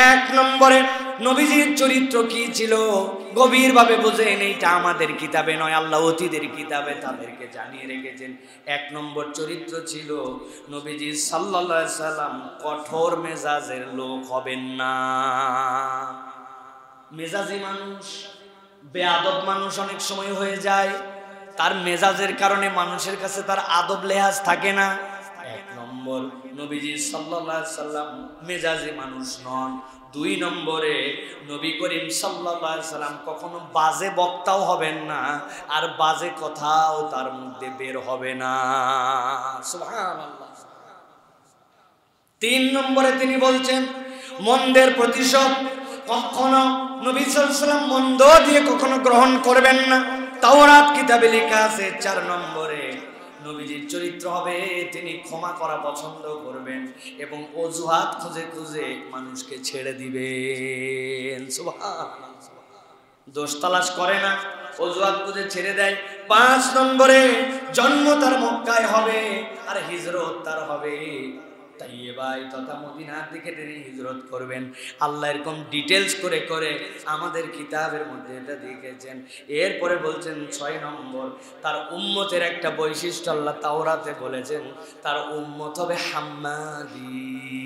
1 নম্বরে নবীজির চরিত্র কি ছিল গভীরভাবে বুঝেন। এইটা আমাদের কিতাবে নয়, আল্লাহ অতীতের কিতাবে তাদেরকে জানিয়ে রেখেছেন। 1 নম্বর চরিত্র ছিল নবীজি সাল্লাল্লাহু আলাইহি সাল্লাম কঠোর মেজাজের লোক হবেন না। মেজাজি মানুষ, বেয়াদব মানুষ অনেক সময় হয়ে যায়, তার মেজাজের কারণে মানুষের কাছে তার আদব লেহাজ থাকে না। 1 নম্বর নবীজি সাল্লাল্লাহু আলাইহি সাল্লাম মেজাজি মানুষ নন। 2 নম্বরে নবী করিম সাল্লাল্লাহু আলাইহি সাল্লাম কখনো বাজে বক্তাও হবেন না, আর বাজে কথাও তার মধ্যে বের হবে না। সুবহানাল্লাহ। 3 নম্বরে তিনি বলছেন মন্দের প্রতিশোধ কখনো নবী সাল্লাল্লাহু আলাইহি সাল্লাম মন্দ দিয়ে কখনো গ্রহণ করবেন না। তাওরাত কিতাবে লেখা আছে 4 নম্বরে নবীজির চরিত্র হবে তিনি ক্ষমা করা পছন্দ করবেন এবং অজুহাত খুঁজে খুঁজে মানুষকে ছেড়ে দিবেন। সুবহানাল্লাহ। দোষ তালাশ করে না, অজুহাত খুঁজে ছেড়ে দেয়। 5 নম্বরে জন্ম তার মক্কায় হবে আর হিজরত তার হবে তাইয়েবায় তথা মদিনার দিকে তিনি হিজরত করবেন। আল্লাহ এরকম ডিটেলস করে করে আমাদের কিতাবের মধ্যে এটা লিখেছেন। এরপরে বলছেন 6 নম্বর তার উম্মতের একটা বৈশিষ্ট্য আল্লাহ তাওরাতে বলেছেন, তার উম্মত হবে হাম্মাদিন।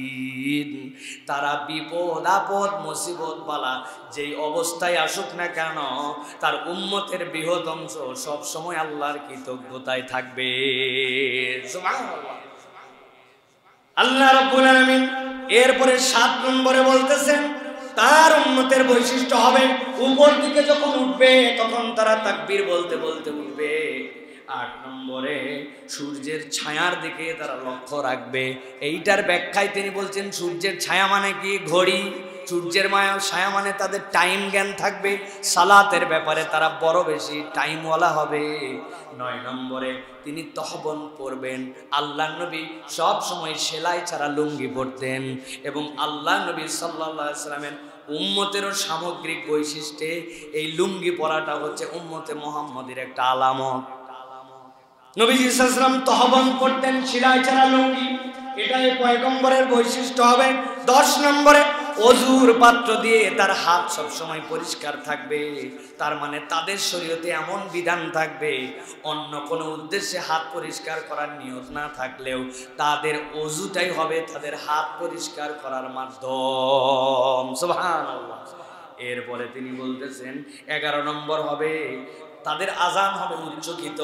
তারা বিপদ আপদ মুসিবত বালা যেই অবস্থায় আসুক না কেন, তার উম্মতের বৃহৎ অংশ সব সময় আল্লাহর কৃতজ্ঞতায় থাকবে। সুবহানাল্লাহ। আল্লাহ রাব্বুল আলামিন এরপরে 7 নম্বরে বলতেছেন তার উম্মতের বৈশিষ্ট্য হবে উপর দিকে যখন উঠবে তখন তারা তাকবীর বলতে বলতে উঠবে। 8 নম্বরে সূর্যের ছায়ার দিকে তারা লক্ষ্য রাখবে। এইটার ব্যাখ্যায় তিনি বলছেন সূর্যের ছায়া মানে কি? ঘড়ি। সূর্যের ছায়া মানে তাদের টাইম জ্ঞান থাকবে। সালাতের ব্যাপারে তারা বড় বেশি টাইমওয়ালা হবে। 9 নম্বরে তিনি তহবন পরবেন। আল্লাহ নবী সব সময় সেলাই ছাড়া লুঙ্গি পরতেন এবং আল্লাহ নবী সাল্লাল্লাহু আলাইহি সাল্লামের উম্মতেরও সামগ্রিক বৈশিষ্ট্যে এই লুঙ্গি পরাটা হচ্ছে উম্মতে মুহাম্মদের একটা আলামত। নবীজি সাল্লাল্লাহু আলাইহি সাল্লাম তহবন পরতেন, সেলাই ছাড়া লুঙ্গি, এটাই পয়গম্বরের বৈশিষ্ট্য হবে। 10 নম্বরে অজুর পাত্র দিয়ে তার হাত সব সময় পরিষ্কার থাকবে। তার মানে তাদের শরীয়তে এমন বিধান থাকবে অন্য কোনো উদ্দেশ্যে হাত পরিষ্কার করার নিয়ত না থাকলেও তাদের অজুটাই হবে তাদের হাত পরিষ্কার করার মাধ্যম। সুবহানাল্লাহ। এরপরে তিনি বলতেছেন 11 নম্বর হবে তাদের আজান হবে উচ্চকিত,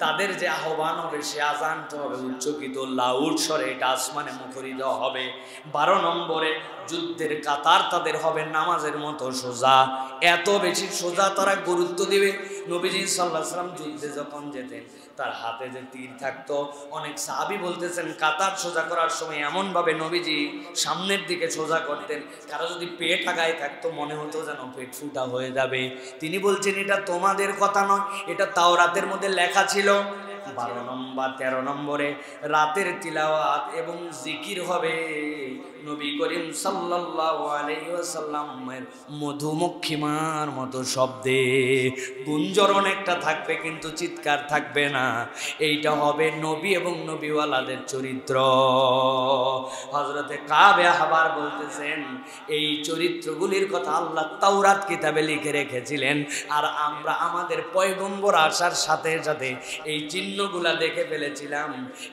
তাদের যে আহ্বান হবে সে আজানটা হবে উচ্চকিত, লাউড স্বরে এটা আসমানে মুখরিত হবে। 12 নম্বরে যুদ্ধের কাতার তাদের হবে নামাজের মতো সোজা, এত বেশি সোজা তারা গুরুত্ব দিবে। নবীজি সাল্লাল্লাহু আলাইহি ওয়াসাল্লাম যুদ্ধে যখন যেতেন তার হাতে যে তীর থাকতো, অনেক সাহাবী বলতেছেন কাতার সোজা করার সময় এমনভাবে নবীজি সামনের দিকে সোজা করতেন, কারো যদি পেট আগায় থাকতো মনে হতো যেন পেট ফুটা হয়ে যাবে। তিনি বলছেন এটা তোমাদের কথা নয়, এটা তাওরাতের মধ্যে লেখা ছিল। 13 নম্বরে রাতের তিলাওয়াত এবং জিকির হবে নবী করিম সাল্লাল্লাহু আলাইহি ওয়াসাল্লামের মধুমক্ষিমার মতো শব্দে। গুঞ্জরণ একটা থাকবে কিন্তু চিৎকার থাকবে না। এইটা হবে নবী এবং নবীওয়ালাদের চরিত্র। হযরতে কাবে আহবার বলতেছেন এই চরিত্রগুলির কথা আল্লাহ তাওরাত কিতাবে লিখে রেখেছিলেন, আর আমরা আমাদের পয়গম্বর আসার সাথে সাথে এই চিহ্ন চিহ্নগুলা দেখে ফেলেছিলাম।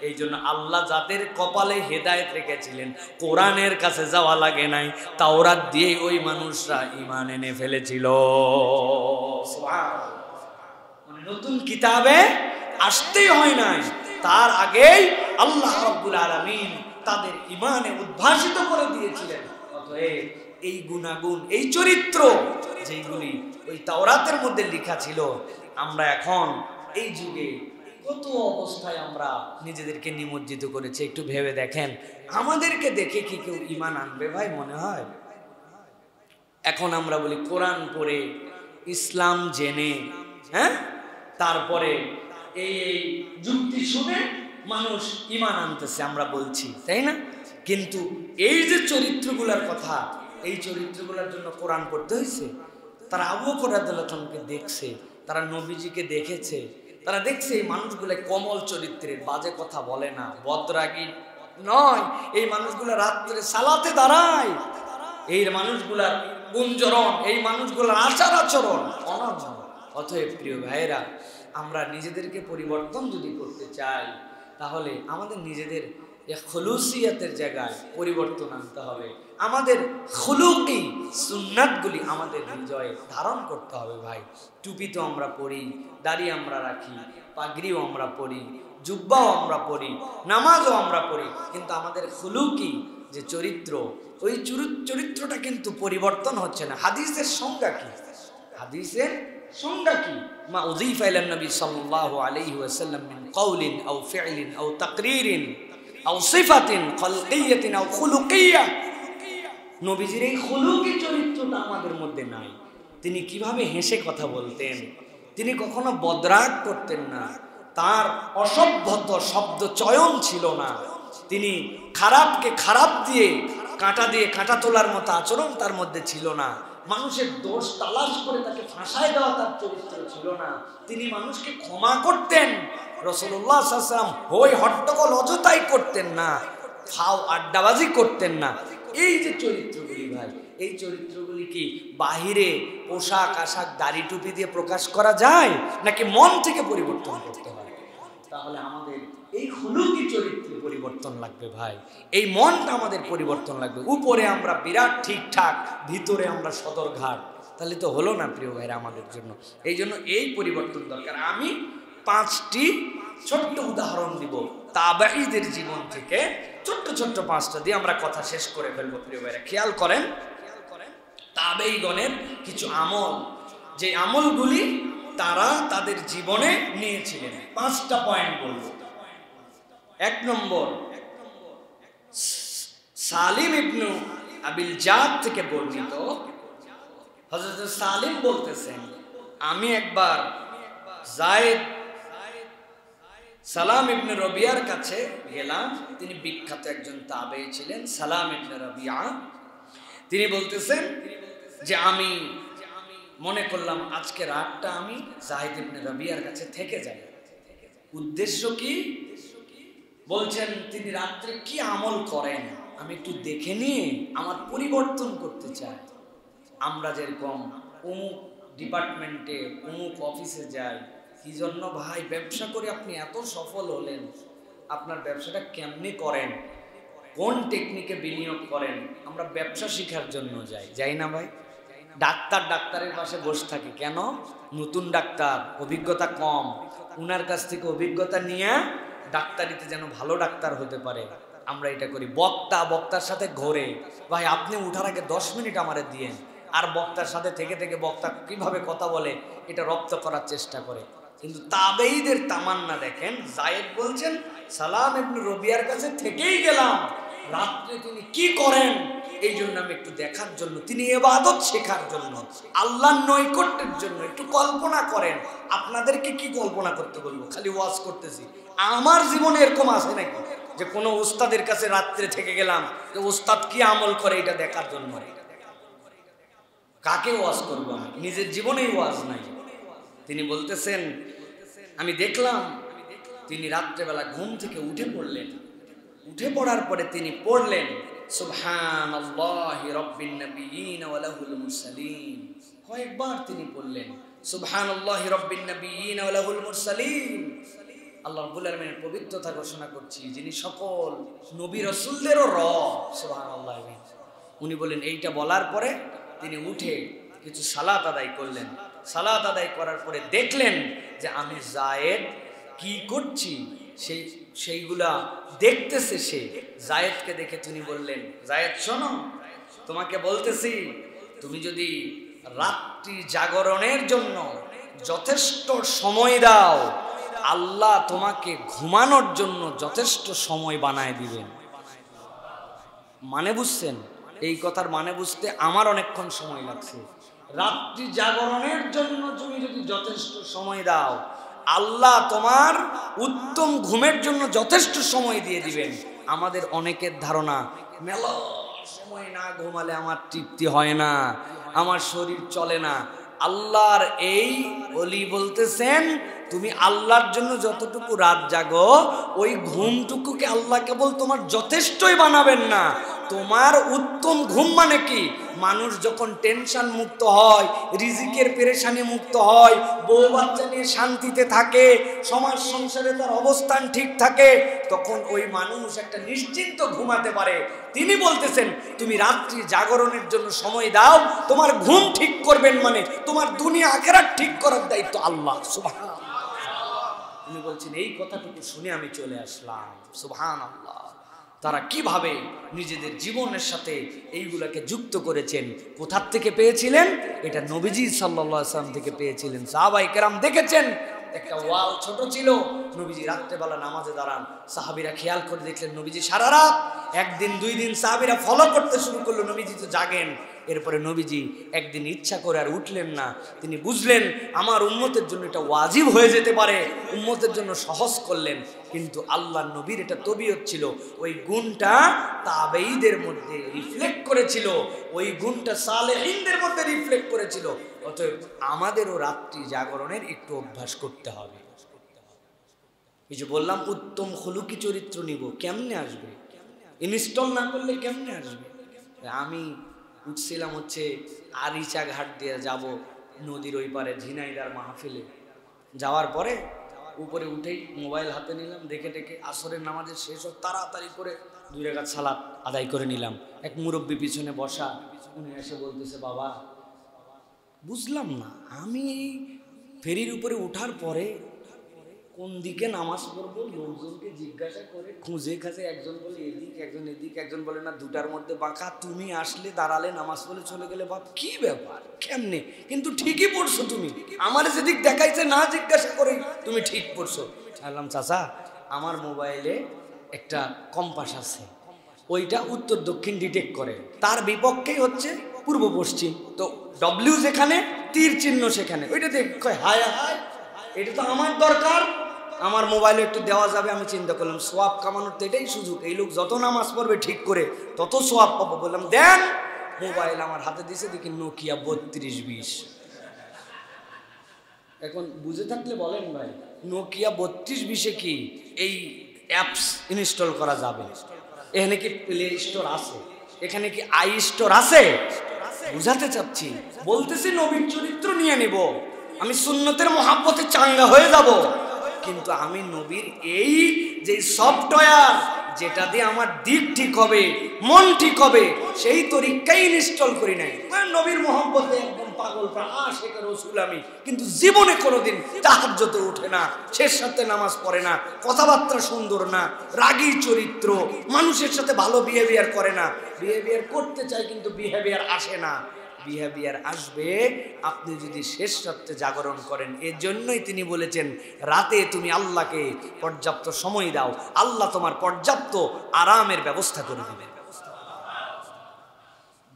এই জন্য আল্লাহ যাদের কপালে হেদায়েত রেখেছিলেন, কোরআনের কাছে যাওয়া লাগে নাই, তাওরাত দিয়ে ওই মানুষরা ঈমান এনে ফেলেছিল। মানে নতুন কিতাবে আসতেই হয় নাই, তার আগেই আল্লাহ রাব্বুল আলামিন তাদের ঈমানে উদ্ভাসিত করে দিয়েছিলেন। অতএব এই গুণাগুণ, এই চরিত্র যেগুলি ওই তাওরাতের মধ্যে লেখা ছিল, আমরা এখন এই যুগে কত অবস্থায় আমরা নিজেদেরকে নিমজ্জিত করেছি একটু ভেবে দেখেন। আমাদেরকে দেখে কি কেউ ঈমান আনবে ভাই মনে হয়? এখন আমরা বলি কোরআন পড়ে, ইসলাম জেনে, হ্যাঁ, তারপরে এই যুক্তি শুনে মানুষ ঈমান আনতেছে, আমরা বলছি, তাই না? কিন্তু এই যে চরিত্রগুলোর কথা, এই চরিত্রগুলোর জন্য কোরআন পড়তে হয়েছে। তারা আবু বকর রাদিয়াল্লাহু আনহুকে দেখছে, তারা নবীজিকে দেখেছে, তারা দেখছে এই মানুষগুলো কমল চরিত্রের, বাজে কথা বলে না, বদরাগী নয়, এই মানুষগুলো রাত্রে সালাতে দাঁড়ায়, এই মানুষগুলার গুঞ্জরণ, এই মানুষগুলোর আচার আচরণ অনন্য। অতএব প্রিয় ভাইয়েরা, আমরা নিজেদেরকে পরিবর্তন যদি করতে চাই, তাহলে আমাদের নিজেদের খুলুসিয়াতের জায়গায় পরিবর্তন আনতে হবে। আমাদের খুলুকি সুন্নাতগুলি আমাদের হৃদয়ে ধারণ করতে হবে ভাই। টুপি তো আমরা পরি, দাড়ি আমরা রাখি, পাগড়িও আমরা পরি, জুব্বাও আমরা পরি, নামাজও আমরা পড়ি, কিন্তু আমাদের খুলুকি যে চরিত্র, ওই চরিত্রটা কিন্তু পরিবর্তন হচ্ছে না। হাদিসের সংজ্ঞা কি? হাদিসের সংজ্ঞা কি? মা উযীফা ইলান নবী সাল্লাল্লাহু আলাইহি ওয়াসাল্লাম মিন কাউলিন আও ফি'লিন আও তাকরীরিন আও সিফাতিন খালকিয়াতিন আও খুলুকিয়া। নবীজির এই খুলুকি চরিত্রটা আমাদের মধ্যে নাই। তিনি কিভাবে হেসে কথা বলতেন, তিনি কখনো বদরাগ করতেন না, তার অসভ্যত শব্দ চয়ন ছিল না, তিনি খারাপকে খারাপ দিয়ে কাঁটা তোলার মতো আচরণ তার মধ্যে ছিল না, মানুষের দোষ তালাশ করে তাকে ফাঁসায় দেওয়া তার চরিত্র ছিল না, তিনি মানুষকে ক্ষমা করতেন। রাসূলুল্লাহ সাল্লাল্লাহু আলাইহি ওয়াসাল্লাম হই হট্টগোল অযথাই করতেন না, ফাও আড্ডাবাজি করতেন না। এই যে চরিত্রগুলি ভাই, এই চরিত্রগুলি কি বাহিরে পোশাক আশাক দাড়ি টুপি দিয়ে প্রকাশ করা যায়, নাকি মন থেকে পরিবর্তন করতে হয়? তাহলে আমাদের এই খুলুকি চরিত্রে পরিবর্তন লাগবে ভাই, এই মনটা আমাদের পরিবর্তন লাগবে। উপরে আমরা বিরাট ঠিকঠাক, ভিতরে আমরা সদরঘাট, তাহলে তো হলো না প্রিয় ভাইরা আমাদের জন্য। এই জন্য এই পরিবর্তন দরকার। আমি 5টি ছোট্ট উদাহরণ দিব তাবেঈদের জীবন থেকে, ছোট্ট ছোট্ট 5টা দিয়ে আমরা কথা শেষ করে ফেলবো প্রিয় ভাইরা। খেয়াল করেন তাবেঈগণের কিছু আমল, যে আমলগুলি তারা তাদের জীবনে নিয়েছিলেন। 5টা পয়েন্ট বলবো। 1 নম্বর, সালিম ইবনে আবিল জাদ থেকে বর্ণিত, হযরত সালিম বলতেছেন, আমি একবার যায়েদ সালাম ইবনে রবিয়ার কাছে গেলাম। তিনি বিখ্যাত একজন তাবেঈ ছিলেন, সালাম ইবনে রবিয়া। তিনি বলতেছেন যে আমি মনে করলাম আজকে রাতটা আমি যায়েদ ইবনে রবিয়ার কাছে থেকে যাই। উদ্দেশ্য কি? বলছেন তিনি রাত্রে কি আমল করেন আমি একটু দেখে নিয়ে আমার পরিবর্তন করতে চাই। আমরা যেরকম অমুক ডিপার্টমেন্টে অমুক অফিসে যাই, কি জন্য ভাই? ব্যবসা করে আপনি এত সফল হলেন, আপনার ব্যবসাটা কেমনি করেন, কোন টেকনিকে বিনিয়োগ করেন, আমরা ব্যবসা শেখার জন্য যাই না ভাই? ডাক্তারের পাশে বসে থাকি কেন? নতুন ডাক্তার, অভিজ্ঞতা কম, উনার কাছ থেকে অভিজ্ঞতা নিয়ে ডাক্তারিতে যেন ভালো ডাক্তার হতে পারে, আমরা এটা করি। বক্তার সাথে ঘোরে, ভাই আপনি উঠার আগে 10 মিনিট আমারে দিয়েন, আর বক্তার সাথে থেকে বক্তা কিভাবে কথা বলে এটা রপ্ত করার চেষ্টা করে। কিন্তু তাবেঈদের তামান্না দেখেন, যায়েদ বলছেন সালাম ইবনে রবিয়ার কাছে থেকেই গেলাম, রাত্রে তিনি কি করেন এই জন্য আমি একটু দেখার জন্য, তিনি ইবাদত শেখার জন্য, আল্লাহর নৈকট্যের জন্য। একটু কল্পনা করেন, আপনাদেরকে কি কল্পনা করতে বলবো, খালি ওয়াজ করতেছি। আমার জীবনে এরকম আছে নাকি যে কোনো উস্তাদের কাছে রাত্রে থেকে গেলাম যে উস্তাদ কি আমল করে এটা দেখার জন্য? কাকে ওয়াজ করবো আমি? নিজের জীবনেই ওয়াজ নাই। তিনি বলতেছেন আমি দেখলাম তিনি রাত্রেবেলা ঘুম থেকে উঠে পড়লেন, উঠে পড়ার পরে তিনি পড়লেন সুবহানাল্লাহি রাব্বিন নাবিয়িন ওয়া লাহুল মুরসালিন। কয়েকবার তিনি পড়লেন সুবহানাল্লাহি রাব্বিন নাবিয়িন ওয়া লাহুল মুরসালিন। আল্লাহ রাব্বুল আলামিনের পবিত্রতা ঘোষণা করছি, যিনি সকল নবী রাসূলদেরও রব, সুবহানাল্লাহ। উনি বলেন, এইটা বলার পরে তিনি উঠে কিছু সালাত আদায় করলেন। সালাত আদায় করার পরে দেখলেন যে আমি যায়েদ কি করছি সেইগুলা দেখতেছে সে। যায়েদকে দেখে তিনি বললেন, যায়েদ শোনো, তোমাকে বলতেছি, তুমি যদি রাত্রি জাগরণের জন্য যথেষ্ট সময় দাও, আল্লাহ তোমাকে ঘুমানোর জন্য যথেষ্ট সময় বানায় দিবেন। মানে বুঝছেন? এই কথার মানে বুঝতে আমার অনেকক্ষণ সময় লাগছে। রাত্রি জাগরণের জন্য তুমি যদি যথেষ্ট সময় দাও, আল্লাহ তোমার উত্তম ঘুমের জন্য যথেষ্ট সময় দিয়ে দিবেন। আমাদের অনেকের ধারণা, মেলা সময় না ঘুমালে আমার তৃপ্তি হয় না, আমার শরীর চলে না। আল্লাহর এই ওলি বলতেছেন, তুমি আল্লাহর জন্য যতটুকু রাত জাগো, ওই ঘুমটুকুকে আল্লাহ কেবল তোমার যথেষ্টই বানাবেন না। তোমার উত্তম ঘুম মানে কি? মানুষ যখন টেনশন মুক্ত হয়, রিজিকের পেরেশানি মুক্ত হয়, বউ বাচ্চা নিয়ে শান্তিতে থাকে, সমাজ সংসারে তার অবস্থান ঠিক থাকে, তখন ওই মানুষ একটা নিশ্চিন্ত ঘুমাতে পারে। তিনি বলতেছেন, তুমি রাত্রি জাগরণের জন্য সময় দাও, তোমার ঘুম ঠিক করবেন, মানে তোমার দুনিয়া আখিরাত ঠিক করার দায়িত্ব আল্লাহ। সুবহানাল্লাহ। তিনি বলছেন, এই কথাটুকু শুনে আমি চলে আসলাম। সুবহানাল্লাহ। তারা কিভাবে নিজেদের জীবনের সাথে এইগুলাকে যুক্ত করেছেন, কোথার থেকে পেয়েছিলেন? এটা নবীজি সাল্লাল্লাহু আলাইহি ওয়াসাল্লাম থেকে পেয়েছিলেন। সাহাবায়ে কেরাম দেখেছেন, একটা ওয়াল ছোট ছিল, নবীজি রাত্রেবেলা নামাজে দাঁড়ান, সাহাবীরা খেয়াল করে দেখলেন নবীজি সারা রাত, একদিন দুই দিন সাহাবীরা ফলো করতে শুরু করলো, নবীজি তো জাগেন। এরপরে নবীজি একদিন ইচ্ছা করে আর উঠলেন না। তিনি বুঝলেন আমার উম্মতের জন্য এটা ওয়াজিব হয়ে যেতে পারে, উম্মতের জন্য সহজ করলেন। কিন্তু আল্লাহর নবীর এটা তবিয়ত ছিল, ওই গুণটা তাবেঈদের মধ্যে রিফ্লেক্ট করেছিল, ওই গুণটা সালেহিনদের মধ্যে রিফ্লেক্ট করেছিল। অতএব আমাদেরও রাত্রি জাগরণের একটু অভ্যাস করতে হবে। এই যে বললাম উত্তম খুলুকি চরিত্র নিব, কেমনে আসবে? ইনস্টল না করলে কেমনে আসবে? আমি উঠছিলাম হচ্ছে আরিচা ঘাট দিয়ে যাব নদীর ওই পারে ঝিনাইদার মাহফিলে। যাওয়ার পরে উপরে উঠেই মোবাইল হাতে নিলাম, দেখে দেখে আসরের নামাজের শেষ হোক তাড়াতাড়ি করে 2 রাকাত সালাত আদায় করে নিলাম। এক মুরব্বী পিছনে বসা, উনি এসে বলতেছে, বাবা বুঝলাম না, আমি ফেরির উপরে উঠার পরে কোন দিকে নামাজ পড়বো লোকজনকে জিজ্ঞাসা করে খুঁজে খাজে, একজন বলে এদিক, একজন এদিক, একজন বলে না দুটার মধ্যে বাঁকা, তুমি আসলে দাঁড়ালে নামাজ পড়ে চলে গেলে, বাপ কি ব্যাপার, কেমনে? কিন্তু ঠিকই পড়ছো তুমি, আমার যেদিক দেখাইছে না জিজ্ঞাসা করে তুমি ঠিক পড়ছো। বললাম, চাচা আমার মোবাইলে একটা কম্পাস আছে, ওইটা উত্তর দক্ষিণ ডিটেক্ট করে, তার বিপক্ষেই হচ্ছে পূর্ব পশ্চিম, তো ডব্লিউ যেখানে তীর চিহ্ন সেখানে, ওইটা দেখ হায় হায়, এটা তো আমার দরকার, আমার মোবাইলে একটু দেওয়া যাবে। আমি চিন্তা করলাম সোয়াব কামানোর তো এটাই সুযোগ, এই লোক যত নামাজ পড়বে ঠিক করে তত সোয়াব পাবো। বললাম দেন, মোবাইল আমার হাতে দিছে, দেখি নোকিয়া 3220। এখন বুঝে থাকলে বলেন ভাই, নোকিয়া 3220-এ কি এই অ্যাপস ইনস্টল করা যাবে? এখানে কি প্লে স্টোর আছে? এখানে কি আই স্টোর আছে? বুঝাতে চাচ্ছি, বলতেছি নবীর চরিত্র নিয়ে নিব, আমি সুন্নতের মহাব্বতে চাঙ্গা হয়ে যাব, কিন্তু আমি নবীর এই যে সফটওয়্যার যেটা দিয়ে আমার দিক ঠিক হবে, মন ঠিক হবে, সেই তরিকাই ইনস্টল করি নাই। নবীর মহব্বতে একদম পাগল আশিক রাসূল আমি, কিন্তু জীবনে কোনোদিন তাহাজ্জুদে ওঠে না, শেষ সাথে নামাজ পড়ে না, কথাবার্তা সুন্দর না, রাগী চরিত্র, মানুষের সাথে ভালো বিহেভিয়ার করে না, বিহেভিয়ার করতে চায় কিন্তু বিহেভিয়ার আসে না। বিহেভিয়ার আসবে আপনি যদি শেষ রাতে জাগরণ করেন। এর জন্যই তিনি বলেছেন, রাতে তুমি আল্লাহকে পর্যাপ্ত সময় দাও, আল্লাহ তোমার পর্যাপ্ত আরামের ব্যবস্থা করে দিবেন।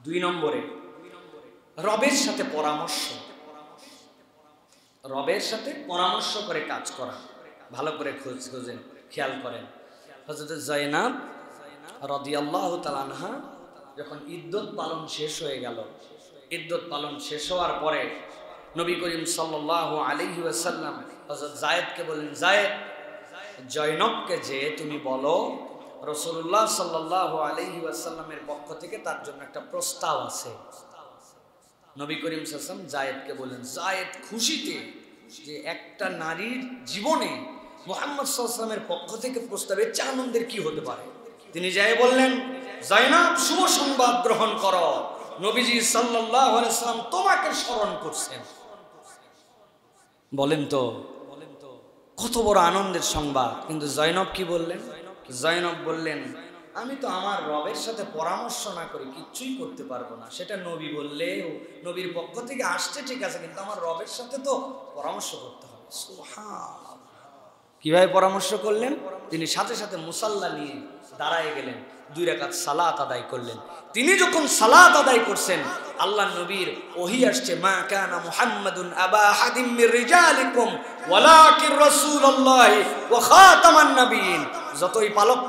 2 নম্বরে রবের সাথে পরামর্শ, রবের সাথে পরামর্শ করে কাজ করা। ভালো করে খোঁজেন, খেয়াল করেন। হযরত যায়েনাব রাদিয়াল্লাহু তাআলা আনহা যখন ইদ্দত পালন শেষ হয়ে গেল, ইদ্দত পালন শেষ হওয়ার পরে নবী করিম সাল্লাল্লাহু আলাইহি ওয়াসাল্লাম হযরত যায়েদকে বলেন, যায়েদ, জয়নবকে যে তুমি বলো রাসূলুল্লাহ সাল্লাল্লাহু আলাইহি ওয়াসাল্লামের পক্ষ থেকে তার জন্য একটা প্রস্তাব আছে। নবী করিম সাল্লাল্লাহু আলাইহি ওয়াসাল্লাম যায়েদকে বলেন, যায়েদ খুশিতে যে একটা নারীর জীবনে মুহাম্মদ সাল্লাল্লাহু আলাইহি ওয়াসাল্লামের পক্ষ থেকে প্রস্তাব, এর চেয়ে আনন্দের কি হতে পারে? তিনি যাই বললেন, যায়নাব শুভ সংবাদ গ্রহণ করো, নবীজি সাল্লাল্লাহু আলাইহি ওয়াসাল্লাম তোমাকে স্মরণ করছেন। বলেন তো কত বড় আনন্দের সংবাদ। কিন্তু জয়নব কি বললেন? জয়নব বললেন, আমি তো আমার রবের সাথে পরামর্শ না করে কিচ্ছুই করতে পারবো না। সেটা নবী বললেও, নবীর পক্ষ থেকে আসছে ঠিক আছে, কিন্তু আমার রবের সাথে তো পরামর্শ করতে হবে। সুবহান! কিভাবে পরামর্শ করলেন? তিনি সাথে সাথে মুসাল্লা নিয়ে দাঁড়ায় গেলেন, 2 রাকাত সালাত আদায় করলেন। তিনি যখন সালাত আদায় করছেন, আল্লাহ নবীর ওহী আসছে, মা কানা মুহাম্মাদুন আবা আহাদিম মির রিজালিকুম ওয়ালাকিন রাসূলুল্লাহি ওয়া খাতামান নবিয়্যিন। যতই পালক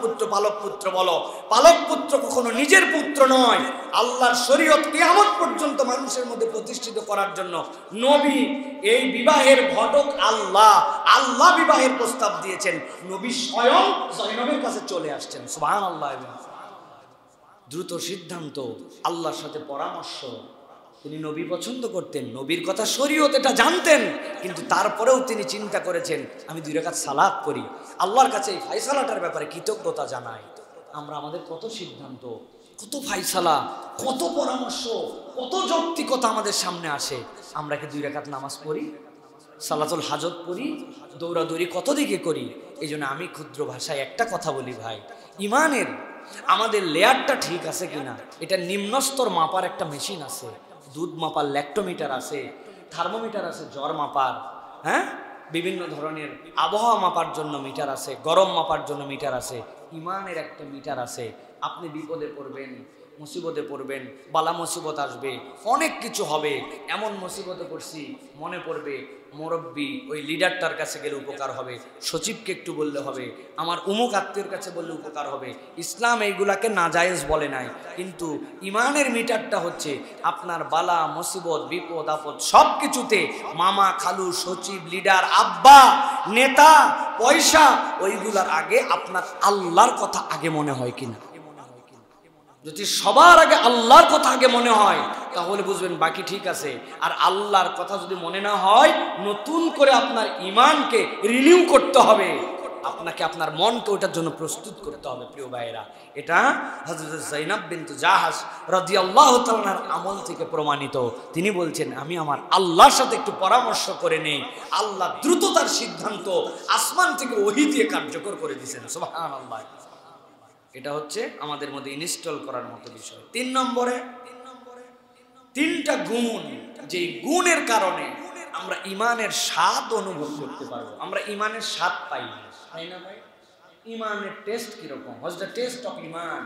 পুত্র বলো, পালক পুত্র কখনো নিজের পুত্র নয়। আল্লাহর শরীয়ত কিয়ামত পর্যন্ত মানুষের মধ্যে প্রতিষ্ঠিত করার জন্য নবী, এই বিবাহের ঘটক আল্লাহ, আল্লাহ বিবাহের প্রস্তাব দিয়েছেন। নবী স্বয়ং জয়নবের কাছে চলে আসছেন। সুবহানাল্লাহ! দ্রুত সিদ্ধান্ত, আল্লাহর সাথে পরামর্শ। তিনি নবী পছন্দ করতেন, নবীর কথা শরীয়ত এটা জানতেন, কিন্তু তারপরেও তিনি চিন্তা করেছেন আমি 2 রাকাত সালাত করি, আল্লাহর কাছে এই ফায়সালাটার ব্যাপারে কৃতজ্ঞতা জানাই। আমরা আমাদের কত সিদ্ধান্ত, কত ফায়সালা, কত পরামর্শ, কত যৌক্তিকতা আমাদের সামনে আসে। আমরা কি 2 রাকাত নামাজ পড়ি, সালাতুল হাজত পড়ি, দৌড়াদৌড়ি কত দিকে করি। এই জন্য আমি ক্ষুদ্র ভাষায় একটা কথা বলি ভাই, ইমানের আমাদের লেয়ারটা ঠিক আছে কিনা, এটা নিম্নস্তর মাপার একটা মেশিন আছে, দুধ মাপার ল্যাক্টোমিটার আছে, থার্মোমিটার আছে জ্বর মাপার, হ্যাঁ, বিভিন্ন ধরনের আবহাওয়া মাপার জন্য মিটার আছে, গরম মাপার জন্য মিটার আছে। ইমানের একটা মিটার আছে। আপনি বিপদে পড়বেন, মুসিবতে পড়বেন, বালা মুসিবত আসবে, অনেক কিছু হবে। এমন মুসিবতে পড়ছি, মনে পড়বে মুরব্বী ওই লিডারটার কাছে গেলে উপকার হবে, সচিবকে একটু বললে হবে, আমার উমুক আত্মীয়র কাছে বললে উপকার হবে। ইসলাম এইগুলাকে নাজায়েজ বলে নাই, কিন্তু ইমানের মিটারটা হচ্ছে আপনার বালা মুসিবত বিপদ আপদ সব কিছুতে মামা খালু সচিব লিডার আব্বা নেতা পয়সা, ওইগুলার আগে আপনার আল্লাহর কথা আগে মনে হয় কিনা। যদি সবার আগে আল্লাহর কথা আগে মনে হয়, তাহলে বুঝবেন বাকি ঠিক আছে। আর আল্লাহর কথা যদি মনে না হয়, নতুন করে আপনার ঈমানকে রিনিউ করতে হবে, আপনাকে আপনার মনকে ওটার জন্য প্রস্তুত করতে হবে। প্রিয় ভাইয়েরা, এটা হযরত যায়নাব বিনত জাহাশ রাদিয়াল্লাহু তাআলার আমল থেকে প্রমাণিত। তিনি বলছেন আমি আমার আল্লাহর সাথে একটু পরামর্শ করে নেই। আল্লাহ দ্রুততার সিদ্ধান্ত আসমান থেকে ওহী দিয়ে কার্যকর করে দিয়েছেন। সুবহানাল্লাহ! এটা হচ্ছে আমাদের মধ্যে ইনস্টল করার মতো বিষয়। 3 নম্বরে 3টা গুণ, যে গুণের কারণে আমরা ইমানের স্বাদ অনুভব করতে পারবো। আমরা ইমানের স্বাদ পাই, তাই না ভাই? ইমানের টেস্ট কিরকম? হোয়াটস দ্য টেস্ট অফ ইমান?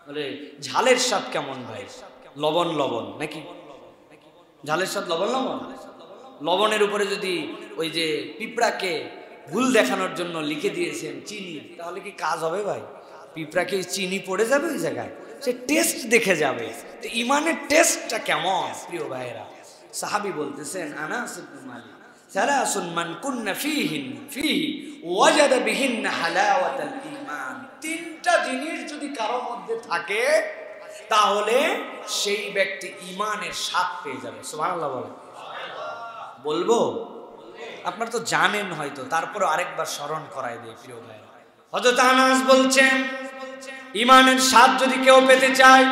বলে ঝালের স্বাদ কেমন ভাই? লবণ লবণ নাকি? ঝালের স্বাদ লবণ লবণ? লবণের উপরে যদি ওই যে পিঁপড়াকে ভুল দেখানোর জন্য লিখে দিয়েছেন চিনি, তাহলে কি কাজ হবে ভাই? পিঁপড়াকে চিনি পড়ে যাবে ওই জায়গায়, সে টেস্ট দেখে যাবে। তো ইমানের টেস্টটা কেমন? প্রিয় ভাইয়েরা, সাহাবী বলতেছেন আনাস ইবনে মালিক, সালাসুন মান কুন্না ফিহি ওয়াজাদা বিহিন্না হালাওয়াতাল ঈমান। 3টা জিনিস যদি কারো মধ্যে থাকে, তাহলে সেই ব্যক্তি ঈমানের স্বাদ পেয়ে যাবে। সুবহানাল্লাহ বলেন। বলবো? আপনারা তো জানেন হয়তো, তারপরে আরেকবার স্মরণ করায় দেই। প্রিয় ভাইয়েরা, হযরত আনাস বলছেন ঈমানের স্বাদ যদি কেউ পেতে চায়,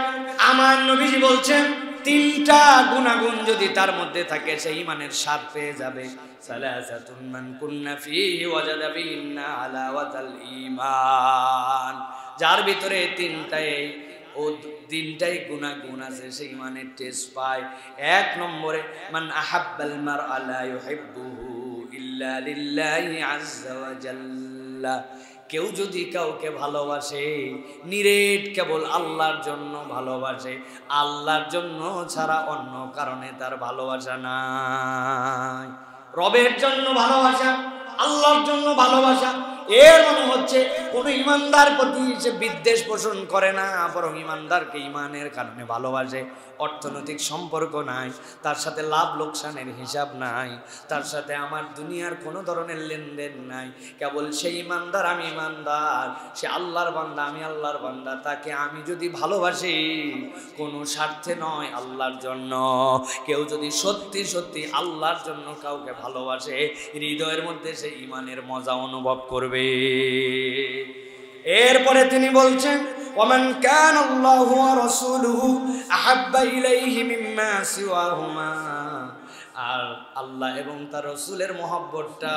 আমার নবীজি বলছেন 3টা গুণাগুণ যদি তার মধ্যে থাকে, সে ঈমানের স্বাদ পেয়ে যাবে। সালাসাতুন মান কুন্না ফীহি ওয়াজাদা বিহিন্না হালাওয়াতাল ঈমান। যার ভিতরে 3টাই গুণাগুণ আছে, সে ঈমানের টেস্ট পায়। 1 নম্বরে মান আহাব্বাল মারআ লা ইউহিব্বুহু ইল্লা লিল্লাহি আযজা ওয়া জাল্লা। কেউ যদি কাউকে ভালোবাসে, নিরেট কেবল আল্লাহর জন্য ভালোবাসে, আল্লাহর জন্য ছাড়া অন্য কারণে তার ভালোবাসা নাই। রবের জন্য ভালোবাসা, আল্লাহর জন্য ভালোবাসা, এর মানে হচ্ছে কোনো ইমানদার প্রতি সে বিদ্বেষ পোষণ করে না, বরং ইমানদারকে ইমানের কারণে ভালোবাসে। অর্থনৈতিক সম্পর্ক নাই, তার সাথে লাভ লোকসানের হিসাব নাই, তার সাথে আমার দুনিয়ার কোনো ধরনের লেনদেন নাই। কেবল সেই ইমানদার আমি ইমানদার, সে আল্লাহর বান্দা আমি আল্লাহর বান্দা, তাকে আমি যদি ভালোবাসি কোনো স্বার্থে নয়, আল্লাহর জন্য। কেউ যদি সত্যি সত্যি আল্লাহর জন্য কাউকে ভালোবাসে, হৃদয়ের মধ্যে সে ইমানের মজা অনুভব করবে। এরপরে তিনি বলছেন, ওয়ামান কানা আল্লাহু ওয়া রাসূলুহু আহাব্বা ইলাইহি মিম্মা সিওয়াহুমা, আর আল্লাহ এবং তার রাসূলের মহব্বতটা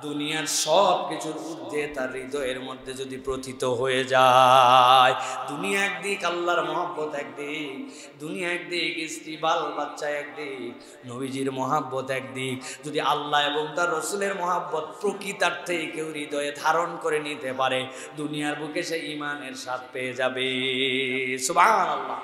দুনিয়ার সব কিছুর ঊর্ধ্বে তার হৃদয়ের মধ্যে যদি প্রথিত হয়ে যায়। দুনিয়া একদিক, আল্লাহর মহব্বত একদিক, দুনিয়া একদিক, স্ত্রী বাল বাচ্চা একদিক, নবীজির মহব্বত একদিক। যদি আল্লাহ এবং তার রাসূলের মহব্বত প্রকৃতার্থেই কেউ হৃদয়ে ধারণ করে নিতে পারে, দুনিয়ার বুকে সে ঈমানের স্বাদ পেয়ে যাবে। সুবহানাল্লাহ।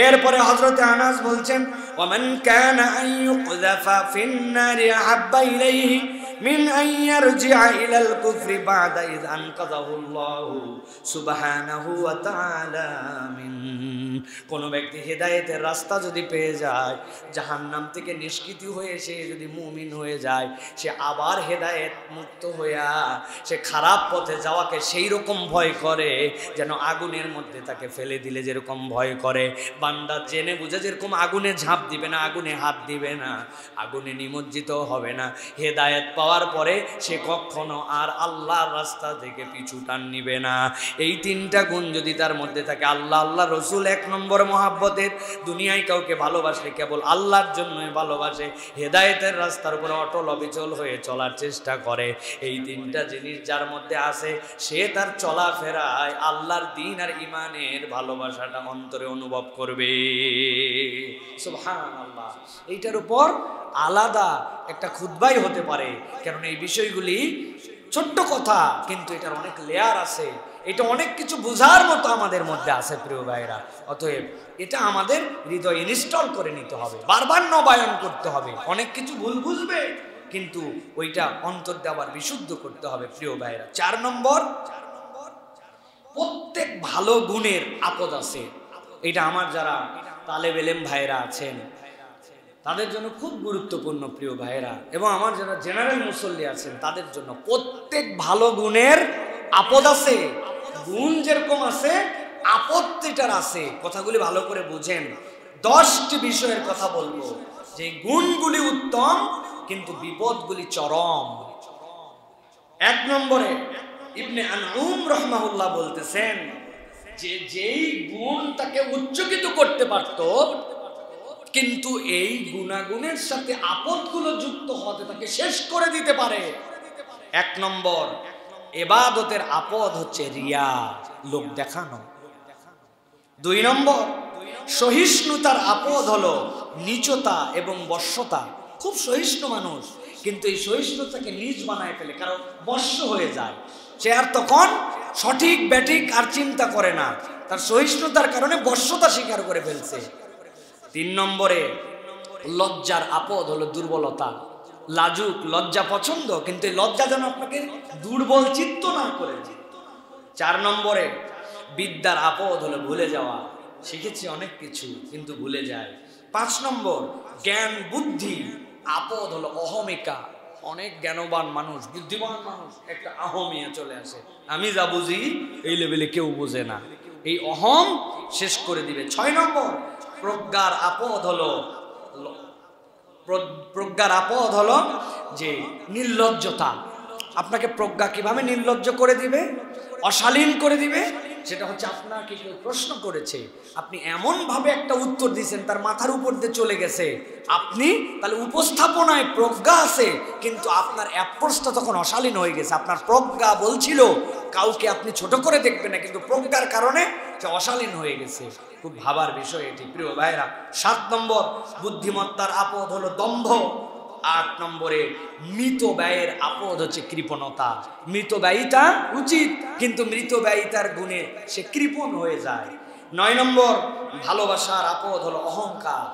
এরপরে হযরতে আনাস বলছেন, ওয়ামান কানা আইয়ুকযাফা ফিন-নারি আহাব্বা ইলাইহি মিন আন ইয়ারজিআ ইলাল কুফরি বা'দা ইয আনকাযাহু আল্লাহু সুবহানাহু ওয়া তাআলা মিন। কোন ব্যক্তি হেদায়েতের রাস্তা যদি পেয়ে যায়, জাহান্নাম থেকে নিষ্কৃতি হয়ে সে যদি মুমিন হয়ে যায়, সে আবার হেদায়েত মুক্ত হইয়া সে খারাপ পথে যাওয়াকে সেই রকম ভয় করে যেন আগুনের মধ্যে তাকে ফেলে দিলে যেরকম ভয় করে। বান্দা জেনে বুঝে যেরকম আগুনে ঝাঁপ দিবে না, আগুনে হাত দিবে না, আগুনে নিমজ্জিত হবে না, হেদায়েত পাওয়ার পরে সে কখনো আর আল্লাহর রাস্তা থেকে পিছু টান নিবে না। এই তিনটা গুণ যদি তার মধ্যে থাকে, আল্লাহ আল্লাহ রসুল এক নম্বর মহাব্বতের, দুনিয়ায় কাউকে ভালোবাসলে কেবল আল্লাহর জন্যই ভালোবাসে, হেদায়েতের রাস্তার উপরে অটল অবিচল হয়ে চলার চেষ্টা করে। এই তিনটা জিনিস যার মধ্যে আছে, সে তার চলাফেরায় আল্লাহর দ্বীন আর ঈমানের ভালোবাসাটা অন্তরে অনুভব করবে। সুবহানাল্লাহ। এইটার উপর আলাদা একটা খুতবাই হতে পারে, কারণ এই বিষয়গুলি ছোট্ট কথা, কিন্তু এটার অনেক লেয়ার আছে, এটা অনেক কিছু বোঝার মতো আমাদের মধ্যে আছে প্রিয় ভাইরা। অতএব এটা আমাদের হৃদয় ইনস্টল করে নিতে হবে, বারবার নবায়ন করতে হবে। অনেক কিছু ভুল বুঝবে, কিন্তু ওইটা অন্তর দিয়ে আবার বিশুদ্ধ করতে হবে প্রিয় ভাইরা। 4 নম্বর, প্রত্যেক ভালো গুণের আপদ আছে। এটা আমার যারা তালেব ইলম ভাইরা আছেন তাদের জন্য খুব গুরুত্বপূর্ণ প্রিয় ভাইরা, এবং আমার যারা জেনারেল মুসল্লি আছেন তাদের জন্য প্রত্যেক ভালো গুণের আপদ আছে। গুণ যেরকম আছে, আপত্তিটার আছে। কথাগুলি ভালো করে বুঝেন। 10টি বিষয়ের কথা বলবো যে গুণগুলি উত্তম, কিন্তু বিপদগুলি চরম। 1 নম্বরে ইবনে আনউম রাহমাহুল্লাহ বলতেছেন যে যেই গুণ তাকে উচ্চকিত করতে পারত, কিন্তু এই গুণাগুণের সাথে আপদগুলো যুক্ত হতে তাকে শেষ করে দিতে পারে। 1 নম্বর, ইবাদতের আপদ হচ্ছে রিয়া, লোক দেখানো। 2 নম্বর, সহিষ্ণুতার আপদ হলো নীচতা এবং বশ্যতা। খুব সহিষ্ণু মানুষ, কিন্তু এই সহিষ্ণুতাকে নিজ বানায় ফেলে, কারণ বশ্য হয়ে যায়। সে আর তখন সঠিক ব্যাঠিক আর চিন্তা করে না, তার সহিষ্ণুতার কারণে বশ্যতা স্বীকার করে ফেলছে। 3 নম্বরে, লজ্জার আপদ হলো দুর্বলতা। লাজুক, লজ্জা পছন্দ, কিন্তু এই লজ্জা যেন আপনাকে দুর্বল চিত্ত না করে। 4 নম্বরে, বিদ্যার আপদ হলো ভুলে যাওয়া। শিখেছি অনেক কিছু, কিন্তু ভুলে যায়। 5 নম্বর, জ্ঞান বুদ্ধি আপদ হলো অহমিকা। অনেক জ্ঞানবান মানুষ, বুদ্ধিমান মানুষ, একটা আহমিয়া চলে আসে, আমি যা বুঝি এই লেভেলে কেউ বোঝে না, এই অহম শেষ করে দিবে। 6 নম্বর, প্রজ্ঞার আপদ হলো যে নির্লজ্জতা। আপনাকে প্রজ্ঞা কিভাবে নির্লজ্জ করে দিবে, অশালীন করে দিবে, সেটা হচ্ছে আপনাকে কেউ প্রশ্ন করেছে, আপনি এমন ভাবে একটা উত্তর দিয়েছেন তার মাথার উপর দিয়ে চলে গেছে। আপনি তাহলে উপস্থাপনায় প্রজ্ঞা আছে, কিন্তু আপনার অ্যাপ্রোচটা তখন অশালীন হয়ে গেছে। আপনার প্রজ্ঞা বলছিল কাউকে আপনি ছোট করে দেখবেন না, কিন্তু প্রজ্ঞার কারণে সে অশালীন হয়ে গেছে। খুব ভাবার বিষয় এটি প্রিয় ভাইরা। 7 নম্বর, বুদ্ধিমত্তার আপদ হলো দম্ভ। 8 নম্বরে, মৃত ব্যয়ের আপদ হচ্ছে কৃপণতা। মৃত ব্যয়িতা উচিত, কিন্তু মৃত ব্যয়িতার গুণে সে কৃপণ হয়ে যায়। 9 নম্বর, ভালোবাসার আপদ হলো অহংকার।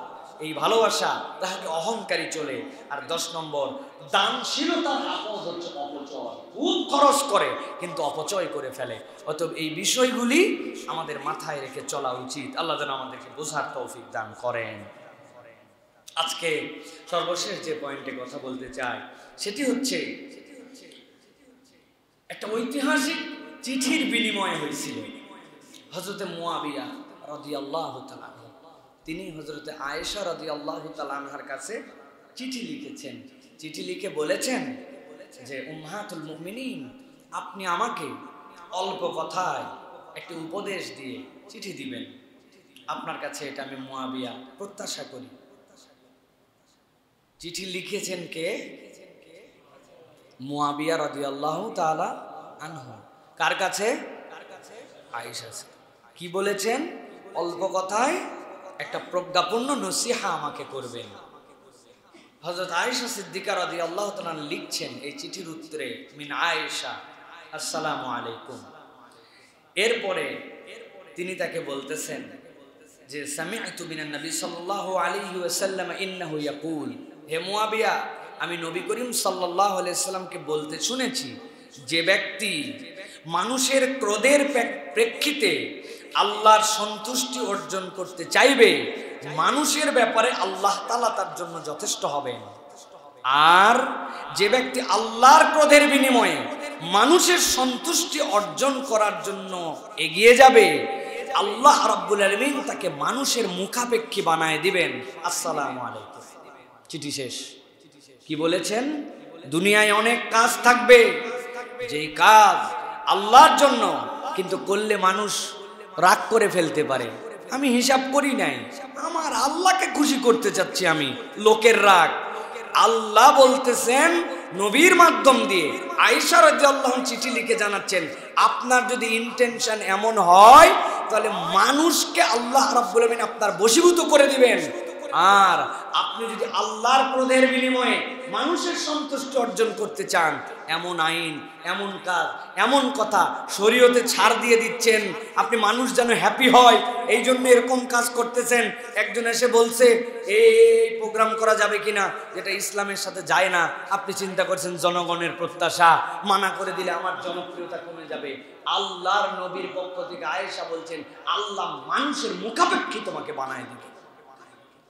এই ভালোবাসা তাহাকে অহংকারী চলে। আর 10 নম্বর, দানশীলতার আপদ হচ্ছে অপচয়। খুব খরচ করে কিন্তু অপচয় করে ফেলে। অতএব এই বিষয়গুলি আমাদের মাথায় রেখে চলা উচিত। আল্লাহ যেন আমাদেরকে বোঝার তৌফিক দান করেন। আজকে সর্বশেষ যে পয়েন্টে কথা বলতে চাই সেটি হচ্ছে, একটা ঐতিহাসিক চিঠির বিনিময় হয়েছিল। হযরতে মুয়াবিয়া রাদিয়াল্লাহু তাআলা তিনি হযরতে আয়েশা রাদিয়াল্লাহু তাআলা আনহার কাছে চিঠি লিখেছেন। চিঠি লিখে বলেছেন যে উম্মাহাতুল মুমিনিন, আপনি আমাকে অল্প কথায় একটি উপদেশ দিয়ে চিঠি দিবেন। আপনার কাছে এটা আমি মুয়াবিয়া প্রত্যাশা করি। চিঠি লিখেছেন কে? মুয়াবিয়া রাদিয়াল্লাহু তাআলা আনহু। কার কাছে? আয়েশা। কি বলেছেন? অল্প কথায় একটা প্রজ্ঞাপূর্ণ নসিহা আমাকে করবেন। হযরত আয়েশা সিদ্দিকা রাদিয়াল্লাহু তাআলা লিখছেন এই চিঠির উত্তরে, মিন আয়েশা আসসালামু আলাইকুম। এরপরে তিনি তাকে বলতেছেন যে সামি'তু বিনান নবী সাল্লাল্লাহু আলাইহি ওয়াসাল্লাম ইন্নাহু ইয়াকুল, হে মুয়াবিয়া, আমি নবী করিম সাল্লাল্লাহু আলাইহি ওয়াসাল্লামকে বলতে শুনেছি, যে ব্যক্তি মানুষের ক্রোধের প্রেক্ষিতে আল্লাহর সন্তুষ্টি অর্জন করতে চাইবে, মানুষের ব্যাপারে আল্লাহ তাআলা তার জন্য যথেষ্ট হবেন। আর যে ব্যক্তি আল্লাহর ক্রোধের বিনিময়ে মানুষের সন্তুষ্টি অর্জন করার জন্য এগিয়ে যাবে, আল্লাহ রাব্বুল আলামিন তাকে মানুষের মুখাপেক্ষী বানায় দিবেন। আসসালামু আলাইকুম। চিঠি শেষ। কি বলেছেন? দুনিয়ায় অনেক কাজ থাকবে, যেই কাজ আল্লাহর জন্য কিন্তু করলে মানুষ রাগ করে ফেলতে পারে। আমি হিসাব করি নাই, আমার আল্লাহকে খুশি করতে চাচ্ছি আমি, লোকের রাগ। আল্লাহ বলতেছেন নবীর মাধ্যম দিয়ে, আয়েশা রাদিয়াল্লাহু আনহা চিঠি লিখে জানাচ্ছেন, আপনার যদি ইন্টেনশন এমন হয় তাহলে মানুষকে আল্লাহ রাব্বুল আলামিন আপনার বশীভূত করে দিবেন। আর আপনি যদি আল্লাহর ক্রোধের বিনিময়ে মানুষের সন্তুষ্টি অর্জন করতে চান, এমন আইন, এমন কাজ, এমন কথা শরীয়তে ছাড় দিয়ে দিচ্ছেন, আপনি মানুষ যেন হ্যাপি হয় এই জন্য এরকম কাজ করতেছেন। একজন এসে বলছে এই প্রোগ্রাম করা যাবে কিনা, যেটা ইসলামের সাথে যায় না। আপনি চিন্তা করছেন জনগণের প্রত্যাশা, মানা করে দিলে আমার জনপ্রিয়তা কমে যাবে। আল্লাহর নবীর পক্ষ থেকে আয়েশা বলছেন, আল্লাহ মানুষের মুখাপেক্ষী তোমাকে বানায় দিবে।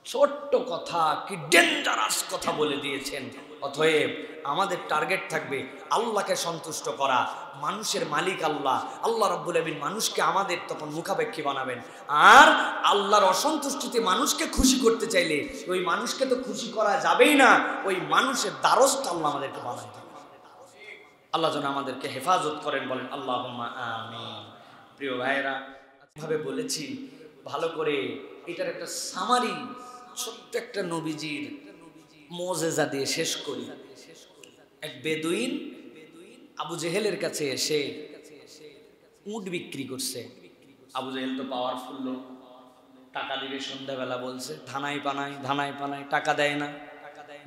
ছোট্ট কথা, কি ডেঞ্জারাস কথা বলে দিয়েছেন। অতএব আমাদের টার্গেট থাকবে আল্লাহকে সন্তুষ্ট করা। মানুষের মালিক আল্লাহ, আল্লাহ রাব্বুল আলামিন মানুষকে আমাদের তখন মুখাপেক্ষী বানাবেন। আর আল্লাহর অসন্তুষ্টিতে মানুষকে খুশি করতে চাইলে ওই মানুষকে তো খুশি করা যাবেই না, ওই মানুষের দ্বারস্থ আল্লাহ আমাদেরকে বানায় দেবেন। আল্লাহ যেন আমাদেরকে হেফাজত করেন, বলেন আল্লাহুম্মা আমিন। প্রিয় ভাইয়েরা, ভাবে বলেছি ভালো করে, এটার একটা সামারি ছোট্ট একটা নবীজির মুজিজা দিয়ে শেষ করি। এক বেদুইন আবু জেহেলের কাছে এসে উট বিক্রি করছে। আবু জেহেল তো পাওয়ারফুল লোক, টাকা দিবে সন্ধ্যাবেলা বলছে, ধানাই পানাই ধানাই পানাই, টাকা দেয় না।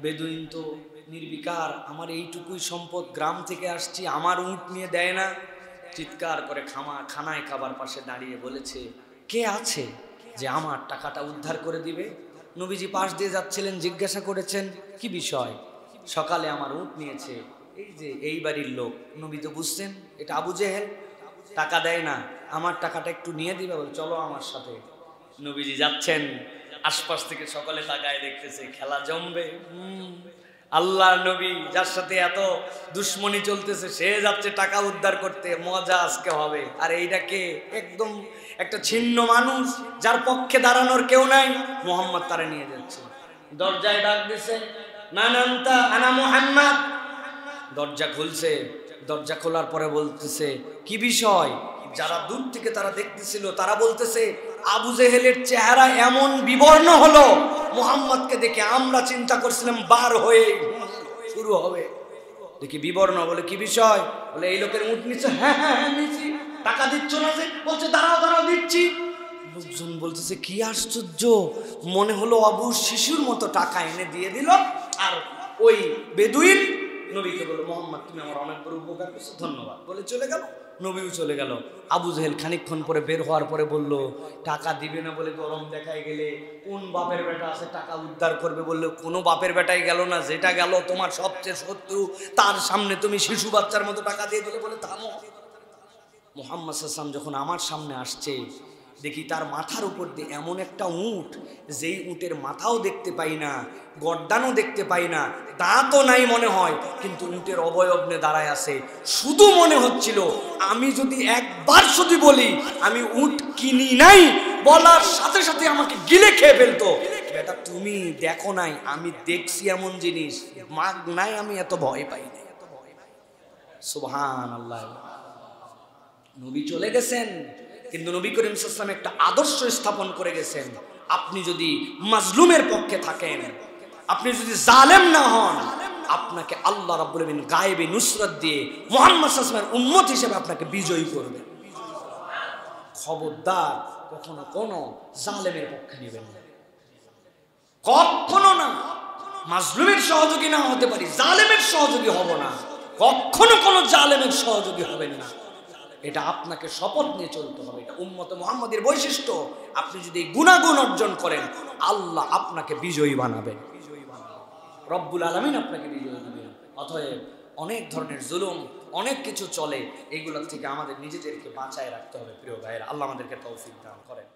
বেদুইন তো নির্বিকার, আমার এইটুকুই সম্পদ, গ্রাম থেকে আসছি, আমার উট নিয়ে দেয় না। চিৎকার করে খানায় খাবার পাশে দাঁড়িয়ে বলেছে, কে আছে যে আমার টাকাটা উদ্ধার করে দিবে? নবীজি পাশ দিয়ে যাচ্ছিলেন, জিজ্ঞাসা করেছেন কি বিষয়? সকালে আমার উট নিয়েছে, এই যে এই বাড়ির লোক। নবী তো বুঝছেন এটা আবু জেহেল, টাকা দেয় না, আমার টাকাটা একটু নিয়ে দিবে, বলে চলো আমার সাথে। নবীজি যাচ্ছেন, আশপাশ থেকে সকলে তাকায় দেখতেছে, খেলা জমবে। আল্লাহ নবী যার সাথে এত দুশ্মনী চলতেছে, সে যাচ্ছে টাকা উদ্ধার করতে, মজা আজকে হবে। আর এইটাকে একদম একটা ছিন্ন মানুষ, যার পক্ষে দাঁড়ানোর কেউ নাই, মুহাম্মদ তারে নিয়ে যাচ্ছে। দরজায় ডাক দিছে, নানান্তা আনা মুহাম্মদ। দরজা খুলছে, দরজা খোলার পরে বলতেছে কি বিষয়? যারা দূর থেকে তারা দেখতেছিল তারা বলতেছে আবু জেহেলের চেহারা এমন বিবর্ণ হলো, মুহাম্মদকে দেখে আমরা চিন্তা করছিলাম বার হয়ে শুরু হবে, দেখি বিবর্ণ। বলে কি বিষয়? বলে এই লোকের উট নিচ্ছে। হ্যাঁ হ্যাঁ হ্যাঁ নিচ্ছি। টাকা দিচ্ছ না যে? বলছে দাঁড়াও দাঁড়াও দিচ্ছি। লোকজন বলতেছে কি আশ্চর্য, মনে হলো আবু শিশুর মতো টাকা এনে দিয়ে দিল। আর ওই বেদুইন নবীকে বলল, মোহাম্মদ তুমি আমার অনেক বড় উপকার করছো, ধন্যবাদ বলে চলে গেল। নবীও চলে গেল। আবু জেহেল খানিকক্ষণ পরে বের হওয়ার পরে বলল, টাকা দিবে না বলে গরম দেখায় গেলে, কোন বাপের বেটা আছে টাকা উদ্ধার করবে? বললো কোনো বাপের বেটাই গেল না, যেটা গেল তোমার সবচেয়ে শত্রু, তার সামনে তুমি শিশু বাচ্চার মতো টাকা দিয়ে দিলে। বলে থামো। মুহাম্মদ সাল্লাল্লাহু আলাইহি ওয়াসাল্লাম যখন আমার সামনে আসছে, দেখি তার মাথার উপর দিয়ে এমন একটা উট, যেই উটের মাথাও দেখতে পাই না, গর্দানও দেখতে পাই না, দাঁতও নাই মনে হয়, কিন্তু উটের অবয়ব নিয়ে দাঁড়ায় আছে। শুধু মনে হচ্ছিল আমি যদি একবার শুধু বলি আমি উট কিনি নাই, বলার সাথে সাথে আমাকে গিলে খেয়ে ফেলতো। বেটা তুমি দেখো নাই, আমি দেখছি এমন জিনিস, মাগ নাই, আমি এত ভয় পাই না। সুবহানাল্লাহ। নবী চলে গেছেন, কিন্তু নবী করিম সাল্লাল্লাহু আলাইহি ওয়াসাল্লাম একটা আদর্শ স্থাপন করে গেছেন। আপনি যদি মাজলুমের পক্ষে থাকেন, আপনি যদি জালেম না হন, আপনাকে আল্লাহ রাব্বুল আলামিন গায়েবী নুসরত দিয়ে মুহাম্মদ সাল্লাল্লাহু আলাইহি ওয়াসাল্লামের উম্মত হিসেবে আপনাকে বিজয়ী করবেন। খবরদার কখনো কোনো জালেমের পক্ষে নেবেন না, কখনো না। মাজলুমের সহযোগী না হতে পারি, জালেমের সহযোগী হব না। কখনো কোনো জালেমের সহযোগী হবেন না। এটা আপনাকে শপথ নিয়ে চলতে হবে। এটা উম্মতে মুহাম্মাদের বৈশিষ্ট্য। আপনি যদি গুণাগুণ অর্জন করেন, আল্লাহ আপনাকে বিজয়ী বানাবেন, রব্বুল আলামিন আপনাকে বিজয়ী দিবেন। অতএব অনেক ধরনের জুলুম, অনেক কিছু চলে, এগুলোর থেকে আমাদের নিজেদেরকে বাঁচায় রাখতে হবে। প্রিয় ভাইয়েরা, আল্লাহ আমাদেরকে তৌফিক দান করেন।